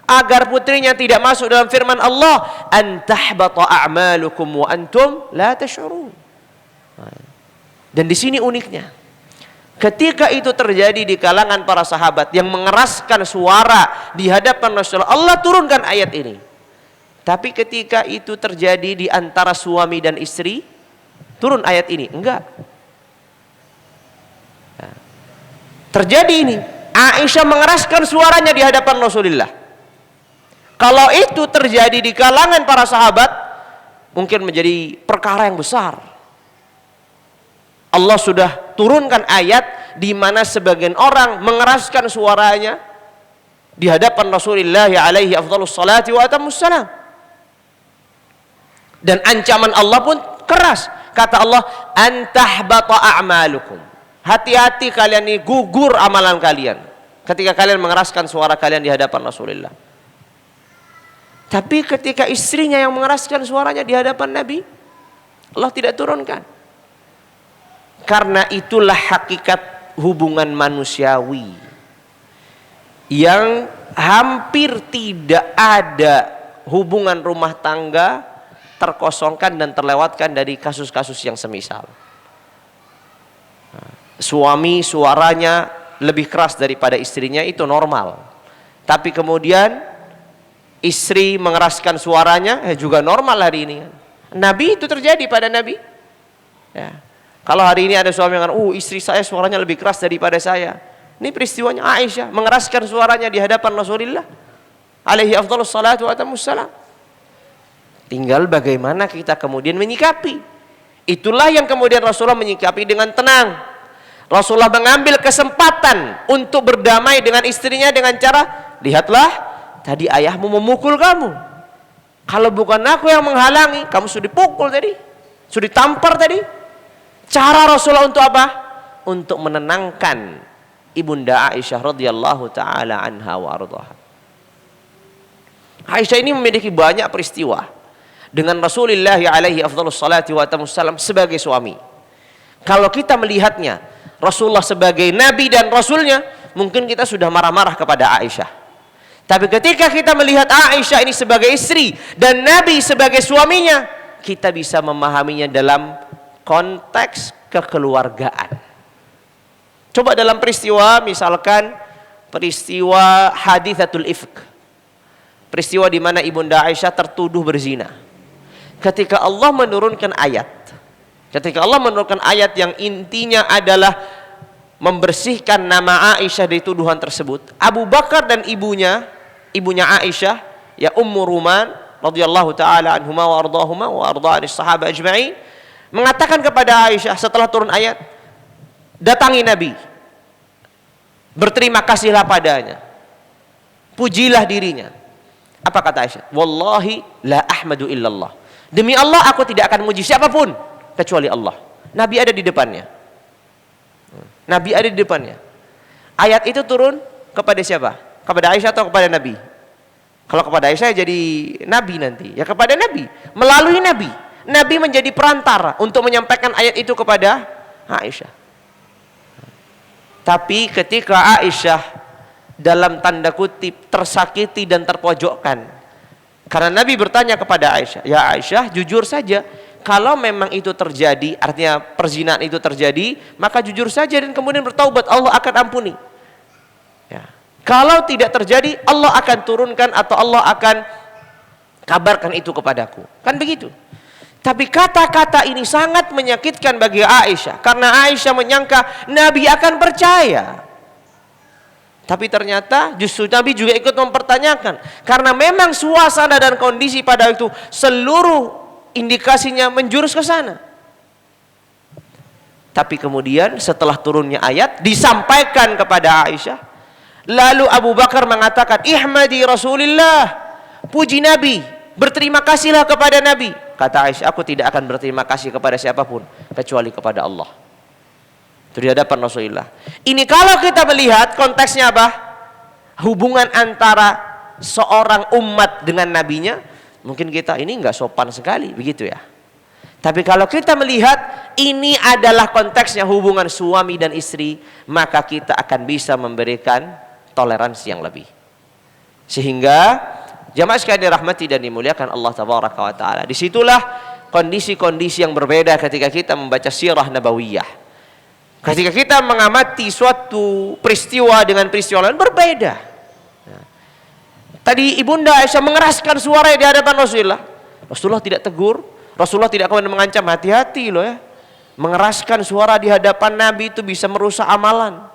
agar putrinya tidak masuk dalam firman Allah, an tahbata a'malukum wa antum la tash'urun. Dan di sini uniknya, ketika itu terjadi di kalangan para sahabat yang mengeraskan suara di hadapan Rasulullah, Allah turunkan ayat ini. Tapi ketika itu terjadi di antara suami dan istri, turun ayat ini? Enggak. Nah, terjadi ini, Aisyah mengeraskan suaranya di hadapan Rasulullah. Kalau itu terjadi di kalangan para sahabat, mungkin menjadi perkara yang besar. Allah sudah turunkan ayat di mana sebagian orang mengeraskan suaranya di hadapan Rasulullah alaihi afdhalus salati wa atammus salam. Dan ancaman Allah pun keras. Kata Allah, an tahbata a'malukum. Hati-hati kalian ini gugur amalan kalian ketika kalian mengeraskan suara kalian di hadapan Rasulullah. Tapi ketika istrinya yang mengeraskan suaranya di hadapan Nabi, Allah tidak turunkan. Karena itulah hakikat hubungan manusiawi yang hampir tidak ada hubungan rumah tangga terkosongkan dan terlewatkan dari kasus-kasus yang semisal. Suami suaranya lebih keras daripada istrinya, itu normal. Tapi kemudian istri mengeraskan suaranya, juga normal hari ini. Nabi itu terjadi pada Nabi. Ya. Kalau hari ini ada suami yang istri saya suaranya lebih keras daripada saya. Ini peristiwanya Aisyah mengeraskan suaranya di hadapan Rasulullah alaihi afdhalus salatu wa atammus salam. Tinggal bagaimana kita kemudian menyikapi. Itulah yang kemudian Rasulullah menyikapi dengan tenang. Rasulullah mengambil kesempatan untuk berdamai dengan istrinya dengan cara, lihatlah tadi ayahmu memukul kamu. Kalau bukan aku yang menghalangi, kamu sudah dipukul tadi, sudah ditampar tadi. Cara Rasulullah untuk apa? Untuk menenangkan ibunda Aisyah radhiyallahu taala anha wa ardhaha. Aisyah ini memiliki banyak peristiwa dengan Rasulullah alaihi afdhalus salati wa atammus salam sebagai suami. Kalau kita melihatnya Rasulullah sebagai nabi dan rasulnya, mungkin kita sudah marah-marah kepada Aisyah. Tapi ketika kita melihat Aisyah ini sebagai istri dan Nabi sebagai suaminya, kita bisa memahaminya dalam konteks kekeluargaan. Coba dalam peristiwa, misalkan peristiwa hadithatul ifk, peristiwa di mana ibunda Aisyah tertuduh berzina. Ketika Allah menurunkan ayat yang intinya adalah membersihkan nama Aisyah dari tuduhan tersebut, Abu Bakar dan ibunya Aisyah, ya Ummu Ruman radhiyallahu taala anhuma wa ardahuma wa arda'anis sahabat ajma'in, mengatakan kepada Aisyah setelah turun ayat, datangi Nabi, berterima kasihlah padanya, pujilah dirinya. Apa kata Aisyah? Wallahi la ahmadu illallah. Demi Allah aku tidak akan muji siapapun kecuali Allah. Nabi ada di depannya. Ayat itu turun kepada siapa? Kepada Aisyah atau kepada Nabi? Kalau kepada Aisyah jadi Nabi nanti. Ya kepada Nabi. Melalui Nabi. Nabi menjadi perantara untuk menyampaikan ayat itu kepada Aisyah. Tapi ketika Aisyah dalam tanda kutip tersakiti dan terpojokkan, karena Nabi bertanya kepada Aisyah, ya Aisyah jujur saja, kalau memang itu terjadi, artinya perzinahan itu terjadi, maka jujur saja dan kemudian bertaubat, Allah akan ampuni. Ya. Kalau tidak terjadi, Allah akan turunkan atau Allah akan kabarkan itu kepadaku. Kan begitu. Tapi kata-kata ini sangat menyakitkan bagi Aisyah, karena Aisyah menyangka Nabi akan percaya. Tapi ternyata justru Nabi juga ikut mempertanyakan. Karena memang suasana dan kondisi pada itu seluruh indikasinya menjurus ke sana. Tapi kemudian setelah turunnya ayat disampaikan kepada Aisyah. Lalu Abu Bakar mengatakan, ihmadi Rasulillah, puji Nabi, berterima kasihlah kepada Nabi. Kata Aisyah, aku tidak akan berterima kasih kepada siapapun kecuali kepada Allah. Itu di hadapan Rasulullah. Ini kalau kita melihat konteksnya apa? Hubungan antara seorang umat dengan nabinya, mungkin kita ini enggak sopan sekali, begitu ya. Tapi kalau kita melihat ini adalah konteksnya hubungan suami dan istri, maka kita akan bisa memberikan toleransi yang lebih. Sehingga jamaah sekalian dirahmati dan dimuliakan Allah tabaraka wa taala. Disitulah kondisi-kondisi yang berbeda ketika kita membaca sirah nabawiyah. Ketika kita mengamati suatu peristiwa dengan peristiwa lain berbeda. Tadi Ibunda Aisyah mengeraskan suara di hadapan Rasulullah. Rasulullah tidak tegur, Rasulullah tidak kemudian mengancam, hati-hati loh ya. Mengeraskan suara di hadapan Nabi itu bisa merusak amalan.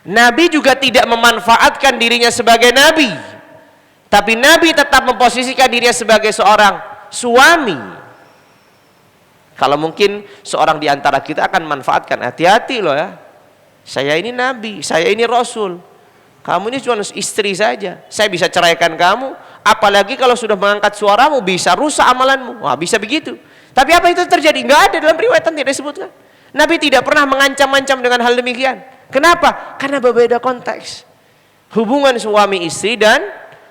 Nabi juga tidak memanfaatkan dirinya sebagai Nabi. Tapi Nabi tetap memposisikan dirinya sebagai seorang suami. Kalau mungkin seorang di antara kita akan manfaatkan, hati-hati loh ya. Saya ini Nabi, saya ini Rasul. Kamu ini cuma istri saja. Saya bisa ceraikan kamu. Apalagi kalau sudah mengangkat suaramu, bisa rusak amalanmu. Wah, bisa begitu. Tapi apa itu terjadi? Enggak ada dalam riwayat, tidak disebutkan. Nabi tidak pernah mengancam-ancam dengan hal demikian. Kenapa? Karena berbeda konteks. Hubungan suami istri dan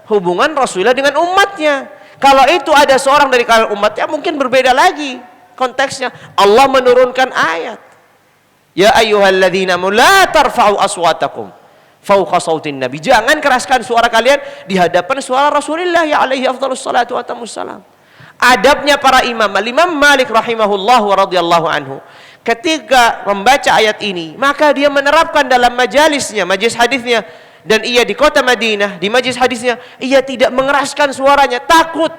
hubungan Rasulullah dengan umatnya. Kalau itu ada seorang dari kalangan umatnya, mungkin berbeda lagi konteksnya. Allah menurunkan ayat, ya ayyuhalladzina la tarfa'u aswatakum fawqa sautin nabi. Jangan keraskan suara kalian di hadapan suara Rasulullah ya alaihi afdhalus salatu wa tamus salam. Adabnya para imam, Imam Malik rahimahullah wa radhiyallahu anhu, ketika membaca ayat ini, maka dia menerapkan dalam majalisnya, majlis hadisnya, dan ia di kota Madinah, di majlis hadisnya, ia tidak mengeraskan suaranya, takut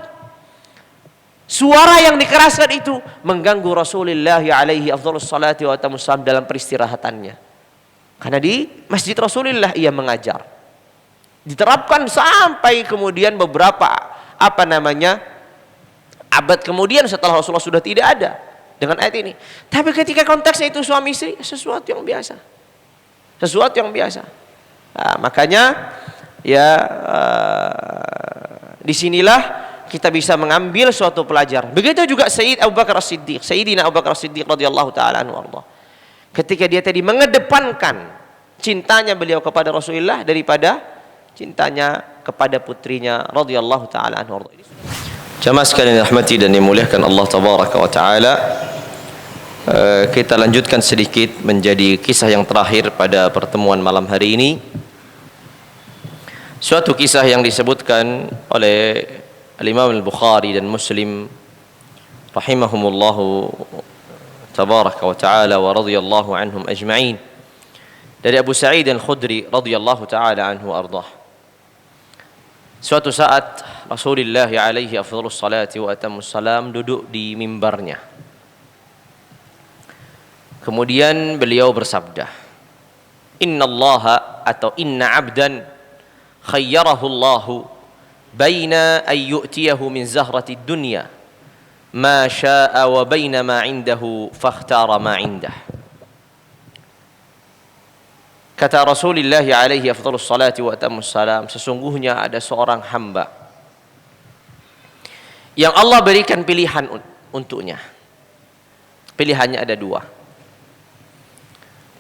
suara yang dikeraskan itu mengganggu Rasulullah alaihi afdhalus salati wa tamus salam dalam peristirahatannya. Karena di masjid Rasulullah ia mengajar. Diterapkan sampai kemudian beberapa abad kemudian setelah Rasulullah sudah tidak ada dengan ayat ini. Tapi ketika konteksnya itu suami istri, sesuatu yang biasa. Sesuatu yang biasa. Nah, makanya ya disinilah kita bisa mengambil suatu pelajaran. Begitu juga Sayyid Abu Bakar As-Siddiq, Sayyidina Abu Bakar As-Siddiq radhiyallahu taala anhu arda. Ketika dia tadi mengedepankan cintanya beliau kepada Rasulullah daripada cintanya kepada putrinya radhiyallahu taala anhu arda. Jamaah sekalian dirahmati dan dimuliakan Allah tabaraka wa taala. Kita lanjutkan sedikit menjadi kisah yang terakhir pada pertemuan malam hari ini. Suatu kisah yang disebutkan oleh Al-Imam Al-Bukhari dan Muslim rahimahumullahu tabaraka wa ta'ala wa radhiyallahu anhum ajma'in, dari Abu Sa'id Al-Khudri radhiyallahu ta'ala anhu ardah. Suatu saat Rasulullah alaihi afdhalus salati wa atammus salam duduk di mimbarnya. Kemudian beliau bersabda, innallaha atau inna abdan khayyarahu Allahu baina ay yu'tiyahu min zahrati dunya ma syaa wa baina ma indahu fakhtara ma indah. Kata Rasulullah alaihi afdhalus salati wa atammus salam, sesungguhnya ada seorang hamba yang Allah berikan pilihan untuknya. Pilihannya ada dua.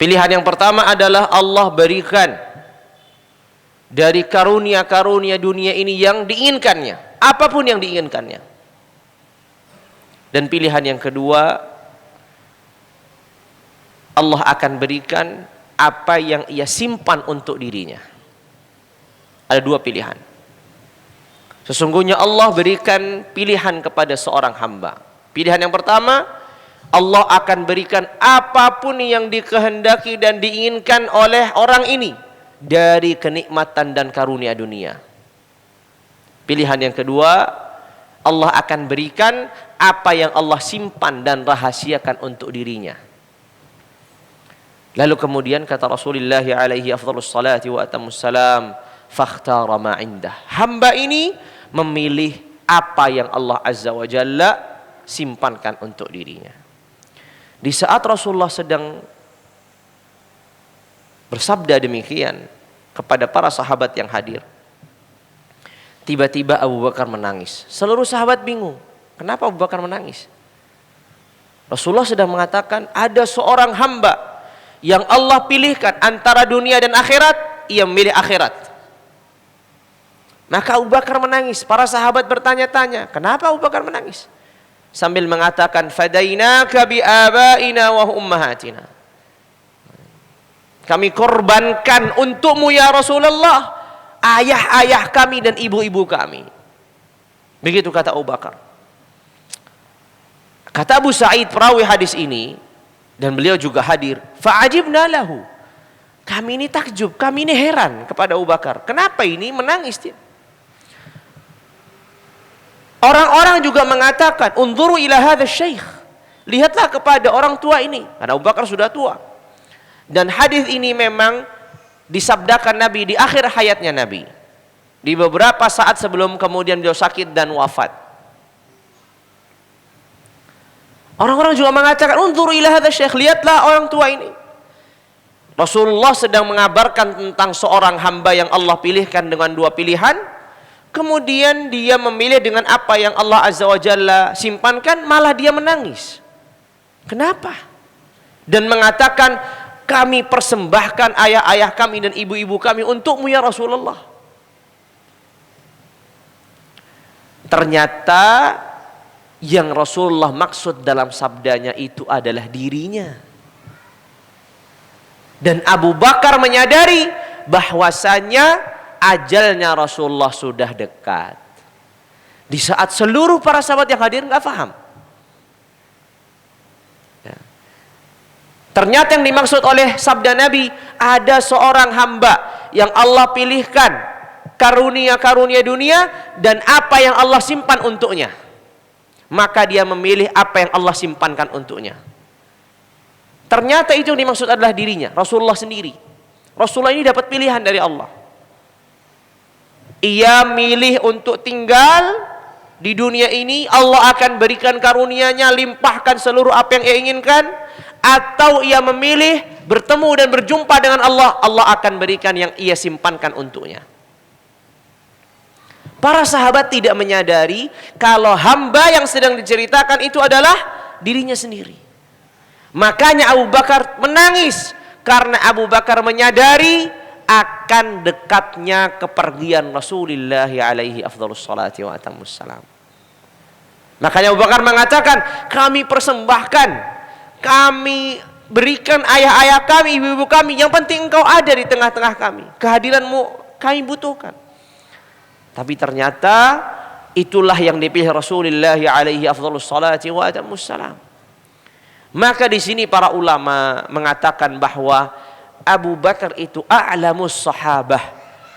Pilihan yang pertama adalah Allah berikan dari karunia-karunia dunia ini yang diinginkannya, apapun yang diinginkannya. Dan pilihan yang kedua, Allah akan berikan apa yang ia simpan untuk dirinya. Ada dua pilihan. Sesungguhnya Allah berikan pilihan kepada seorang hamba. Pilihan yang pertama, Allah akan berikan apapun yang dikehendaki dan diinginkan oleh orang ini dari kenikmatan dan karunia dunia. Pilihan yang kedua, Allah akan berikan apa yang Allah simpan dan rahasiakan untuk dirinya. Lalu kemudian kata Rasulullah alaihi afdhalus salati wa atamus salam, fakhtara ma indah. Hamba ini memilih apa yang Allah Azza wa Jalla simpankan untuk dirinya. Di saat Rasulullah sedang bersabda demikian kepada para sahabat yang hadir, tiba-tiba Abu Bakar menangis. Seluruh sahabat bingung. Kenapa Abu Bakar menangis? Rasulullah sedang mengatakan ada seorang hamba yang Allah pilihkan antara dunia dan akhirat, ia memilih akhirat. Maka Abu Bakar menangis. Para sahabat bertanya-tanya, kenapa Abu Bakar menangis? Sambil mengatakan, fadainaka bi abaina wa ummahatina. Kami korbankan untukmu ya Rasulullah ayah-ayah kami dan ibu-ibu kami. Begitu kata Abu Bakar. Kata Abu Sa'id perawi hadis ini, dan beliau juga hadir, fa'ajibna lahu. Kami ini takjub, kami ini heran kepada Abu Bakar. Kenapa ini menangis dia? Orang-orang juga mengatakan, unzuru ila hadha syekh. Lihatlah kepada orang tua ini. Karena Abu Bakar sudah tua. Dan hadis ini memang disabdakan Nabi di akhir hayatnya Nabi. Di beberapa saat sebelum kemudian beliau sakit dan wafat. Orang-orang juga mengatakan, unzuru ila hadha syekh, lihatlah orang tua ini. Rasulullah sedang mengabarkan tentang seorang hamba yang Allah pilihkan dengan dua pilihan. Kemudian dia memilih dengan apa yang Allah Azza wa Jalla simpankan, malah dia menangis. Kenapa? Dan mengatakan, kami persembahkan ayah-ayah kami dan ibu-ibu kami untukmu ya Rasulullah. Ternyata yang Rasulullah maksud dalam sabdanya itu adalah dirinya. Dan Abu Bakar menyadari bahwasanya ajalnya Rasulullah sudah dekat. Di saat seluruh para sahabat yang hadir nggak paham. Ya. Ternyata yang dimaksud oleh sabda Nabi, ada seorang hamba yang Allah pilihkan karunia-karunia dunia dan apa yang Allah simpan untuknya. Maka dia memilih apa yang Allah simpankan untuknya. Ternyata itu yang dimaksud adalah dirinya, Rasulullah sendiri. Rasulullah ini dapat pilihan dari Allah. Ia milih untuk tinggal di dunia ini, Allah akan berikan karunia-Nya, limpahkan seluruh apa yang ia inginkan. Atau ia memilih bertemu dan berjumpa dengan Allah, Allah akan berikan yang ia simpankan untuknya. Para sahabat tidak menyadari kalau hamba yang sedang diceritakan itu adalah dirinya sendiri. Makanya Abu Bakar menangis karena Abu Bakar menyadari akan dekatnya kepergian Rasulullah alaihi afdhalus salati wa atamus salam. Makanya Abu Bakar mengatakan, kami persembahkan, kami berikan ayah-ayah kami, ibu-ibu kami, yang penting engkau ada di tengah-tengah kami. Kehadiranmu kami butuhkan. Tapi ternyata itulah yang dipilih Rasulullah alaihi afdhalus salati wa atamus salam. Maka di sini para ulama mengatakan bahwa Abu Bakar itu a'lamus sahabah,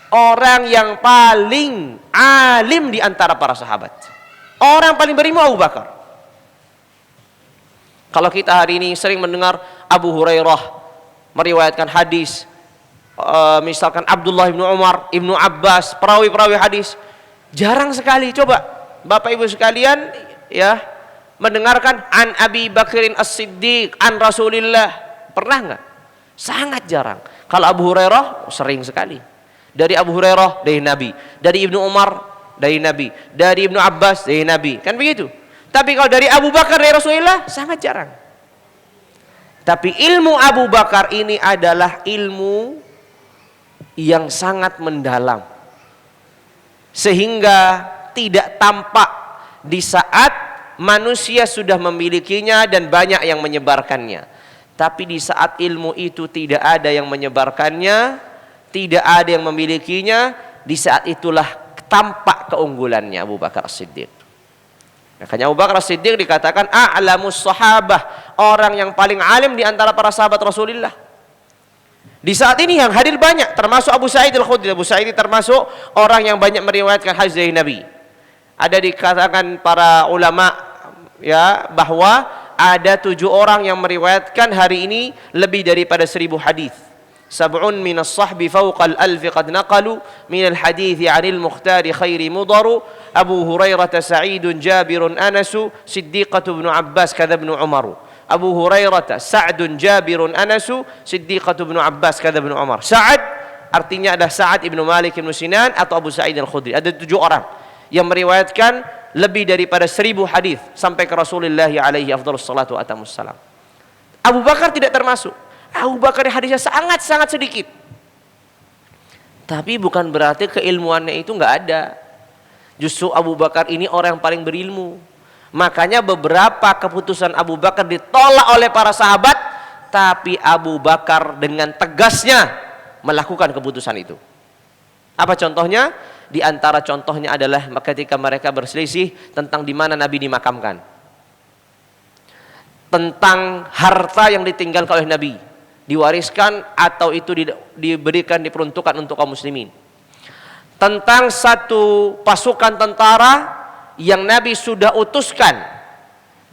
orang yang paling alim di antara para sahabat. Orang paling berilmu Abu Bakar. Kalau kita hari ini sering mendengar Abu Hurairah meriwayatkan hadis, misalkan Abdullah bin Umar, Ibnu Abbas, perawi-perawi hadis, jarang sekali. Coba Bapak Ibu sekalian ya mendengarkan an Abi Bakrin As-Siddiq an Rasulillah, pernah nggak? Sangat jarang. Kalau Abu Hurairah sering sekali. Dari Abu Hurairah dari Nabi, dari Ibnu Umar dari Nabi, dari Ibnu Abbas dari Nabi, kan begitu. Tapi kalau dari Abu Bakar dari Rasulullah sangat jarang. Tapi ilmu Abu Bakar ini adalah ilmu yang sangat mendalam, sehingga tidak tampak di saat manusia sudah memilikinya dan banyak yang menyebarkannya. Tapi di saat ilmu itu tidak ada yang menyebarkannya, tidak ada yang memilikinya, di saat itulah tampak keunggulannya Abu Bakar As-Siddiq. Makanya Abu Bakar As-Siddiq dikatakan a'lamus sahabah, orang yang paling alim di antara para sahabat Rasulullah. Di saat ini yang hadir banyak, termasuk Abu Sa'id Al-Khudri. Abu Sa'id termasuk orang yang banyak meriwayatkan hadis dari Nabi. Ada dikatakan para ulama ya bahwa ada 7 orang yang meriwayatkan hari ini lebih daripada 1000 hadis. Sab'un minas sahbi fawqal alfi qad naqalu minal hadithi 'anil mukhtari khairi mudaru Abu Hurairah Sa'idun Jabirun Anasu Siddiqatu ibn Abbas kadza ibn Umaru. Abu Hurairah Sa'dun Jabirun Anasu Siddiqatu ibn Abbas kadza ibn Umar. Sa'ad artinya adalah Sa'ad ibn Malik ibn Sinan atau Abu Sa'id al-Khudri. Ada 7 orang yang meriwayatkan lebih daripada 1000 hadis sampai ke Rasulullah alaihi afdhalus salatu watamus salam. Abu Bakar tidak termasuk. Abu Bakar hadisnya sangat-sangat sedikit. Tapi bukan berarti keilmuannya itu nggak ada. Justru Abu Bakar ini orang yang paling berilmu. Makanya beberapa keputusan Abu Bakar ditolak oleh para sahabat, tapi Abu Bakar dengan tegasnya melakukan keputusan itu. Apa contohnya? Di antara contohnya adalah ketika mereka berselisih tentang di mana Nabi dimakamkan, tentang harta yang ditinggalkan oleh Nabi, diwariskan atau itu diberikan diperuntukkan untuk kaum muslimin, tentang satu pasukan tentara yang Nabi sudah utuskan,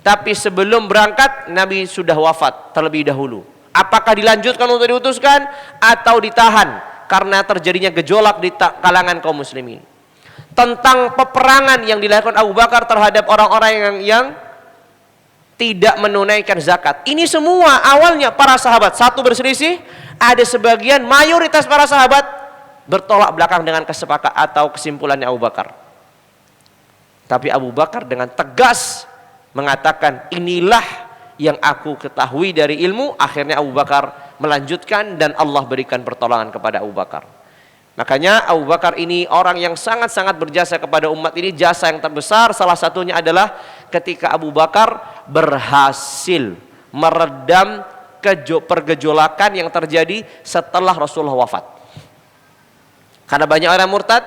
tapi sebelum berangkat Nabi sudah wafat terlebih dahulu. Apakah dilanjutkan untuk diutuskan atau ditahan karena terjadinya gejolak di kalangan kaum muslimin? Tentang peperangan yang dilakukan Abu Bakar terhadap orang-orang yang tidak menunaikan zakat. Ini semua awalnya para sahabat satu berselisih, ada sebagian mayoritas para sahabat bertolak belakang dengan kesepakatan atau kesimpulannya Abu Bakar. Tapi Abu Bakar dengan tegas mengatakan, inilah yang aku ketahui dari ilmu. Akhirnya Abu Bakar melanjutkan dan Allah berikan pertolongan kepada Abu Bakar. Makanya Abu Bakar ini orang yang sangat-sangat berjasa kepada umat ini. Jasa yang terbesar salah satunya adalah ketika Abu Bakar berhasil meredam pergejolakan yang terjadi setelah Rasulullah wafat. Karena banyak orang murtad,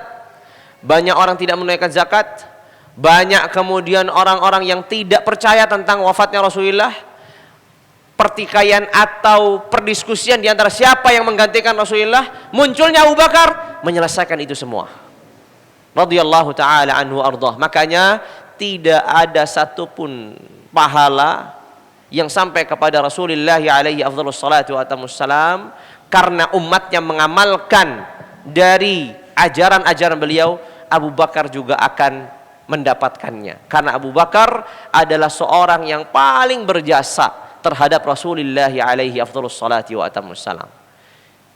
banyak orang tidak menunaikan zakat, banyak kemudian orang-orang yang tidak percaya tentang wafatnya Rasulullah. Pertikaian atau perdiskusian di antara siapa yang menggantikan Rasulullah, munculnya Abu Bakar menyelesaikan itu semua. Radhiyallahu taala anhu ardhah. Makanya tidak ada satupun pahala yang sampai kepada Rasulullah alaihi afdhalus salatu watamus salam karena umatnya mengamalkan dari ajaran-ajaran beliau. Abu Bakar juga akan mendapatkannya karena Abu Bakar adalah seorang yang paling berjasa terhadap Rasulullah alaihi afdhalus salati wa atamus salam.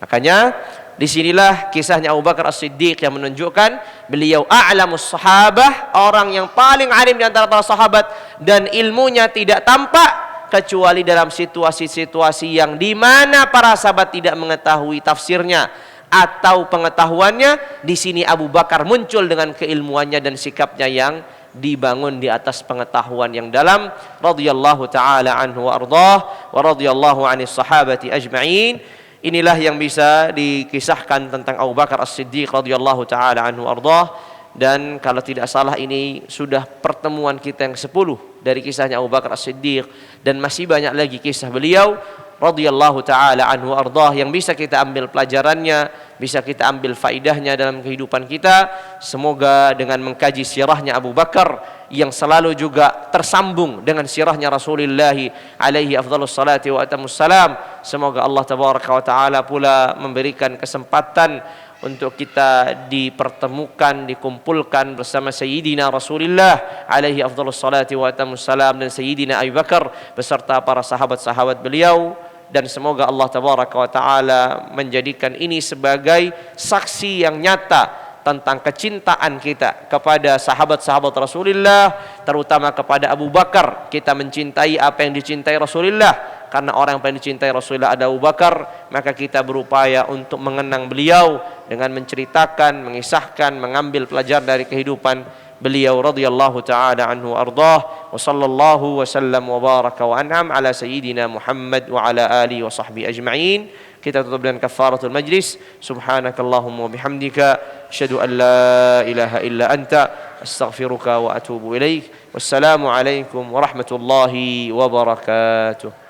Makanya disinilah kisahnya Abu Bakar As-Siddiq yang menunjukkan beliau a'lamus sahabah, orang yang paling alim di antara para sahabat, dan ilmunya tidak tampak kecuali dalam situasi-situasi yang di mana para sahabat tidak mengetahui tafsirnya atau pengetahuannya. Di sini Abu Bakar muncul dengan keilmuannya dan sikapnya yang dibangun di atas pengetahuan yang dalam. Radhiyallahu taala anhu wa ardhah wa radhiyallahu anis sahabati ajma'in. Inilah yang bisa dikisahkan tentang Abu Bakar As-Siddiq radhiyallahu taala anhu ardhah. Dan kalau tidak salah ini sudah pertemuan kita yang 10 dari kisahnya Abu Bakar As-Siddiq, dan masih banyak lagi kisah beliau radhiyallahu taala anhu ardhah yang bisa kita ambil pelajarannya, bisa kita ambil faidahnya dalam kehidupan kita. Semoga dengan mengkaji sirahnya Abu Bakar yang selalu juga tersambung dengan sirahnya Rasulullah alaihi afdhalus salati wa atamus salam, semoga Allah tabaraka wa taala pula memberikan kesempatan untuk kita dipertemukan, dikumpulkan bersama Sayyidina Rasulullah alaihi afdhalus salati wa atamus salam dan Sayyidina Abu Bakar beserta para sahabat-sahabat beliau. Dan semoga Allah tabaraka wa ta'ala menjadikan ini sebagai saksi yang nyata tentang kecintaan kita kepada sahabat-sahabat Rasulullah, terutama kepada Abu Bakar. Kita mencintai apa yang dicintai Rasulullah, karena orang yang paling dicintai Rasulullah ada Abu Bakar. Maka kita berupaya untuk mengenang beliau dengan menceritakan, mengisahkan, mengambil pelajaran dari kehidupan beliau radhiyallahu taala anhu ardhah. Wa sallallahu wa sallam wa baraka wa an'am ala sayyidina Muhammad wa ala alihi wa sahbihi ajma'in. Kita tutup dengan kafaratul majlis. Subhanakallahumma wa bihamdika asyhadu an la ilaha illa anta astaghfiruka wa atubu ilaik. Wassalamu alaikum warahmatullahi wabarakatuh.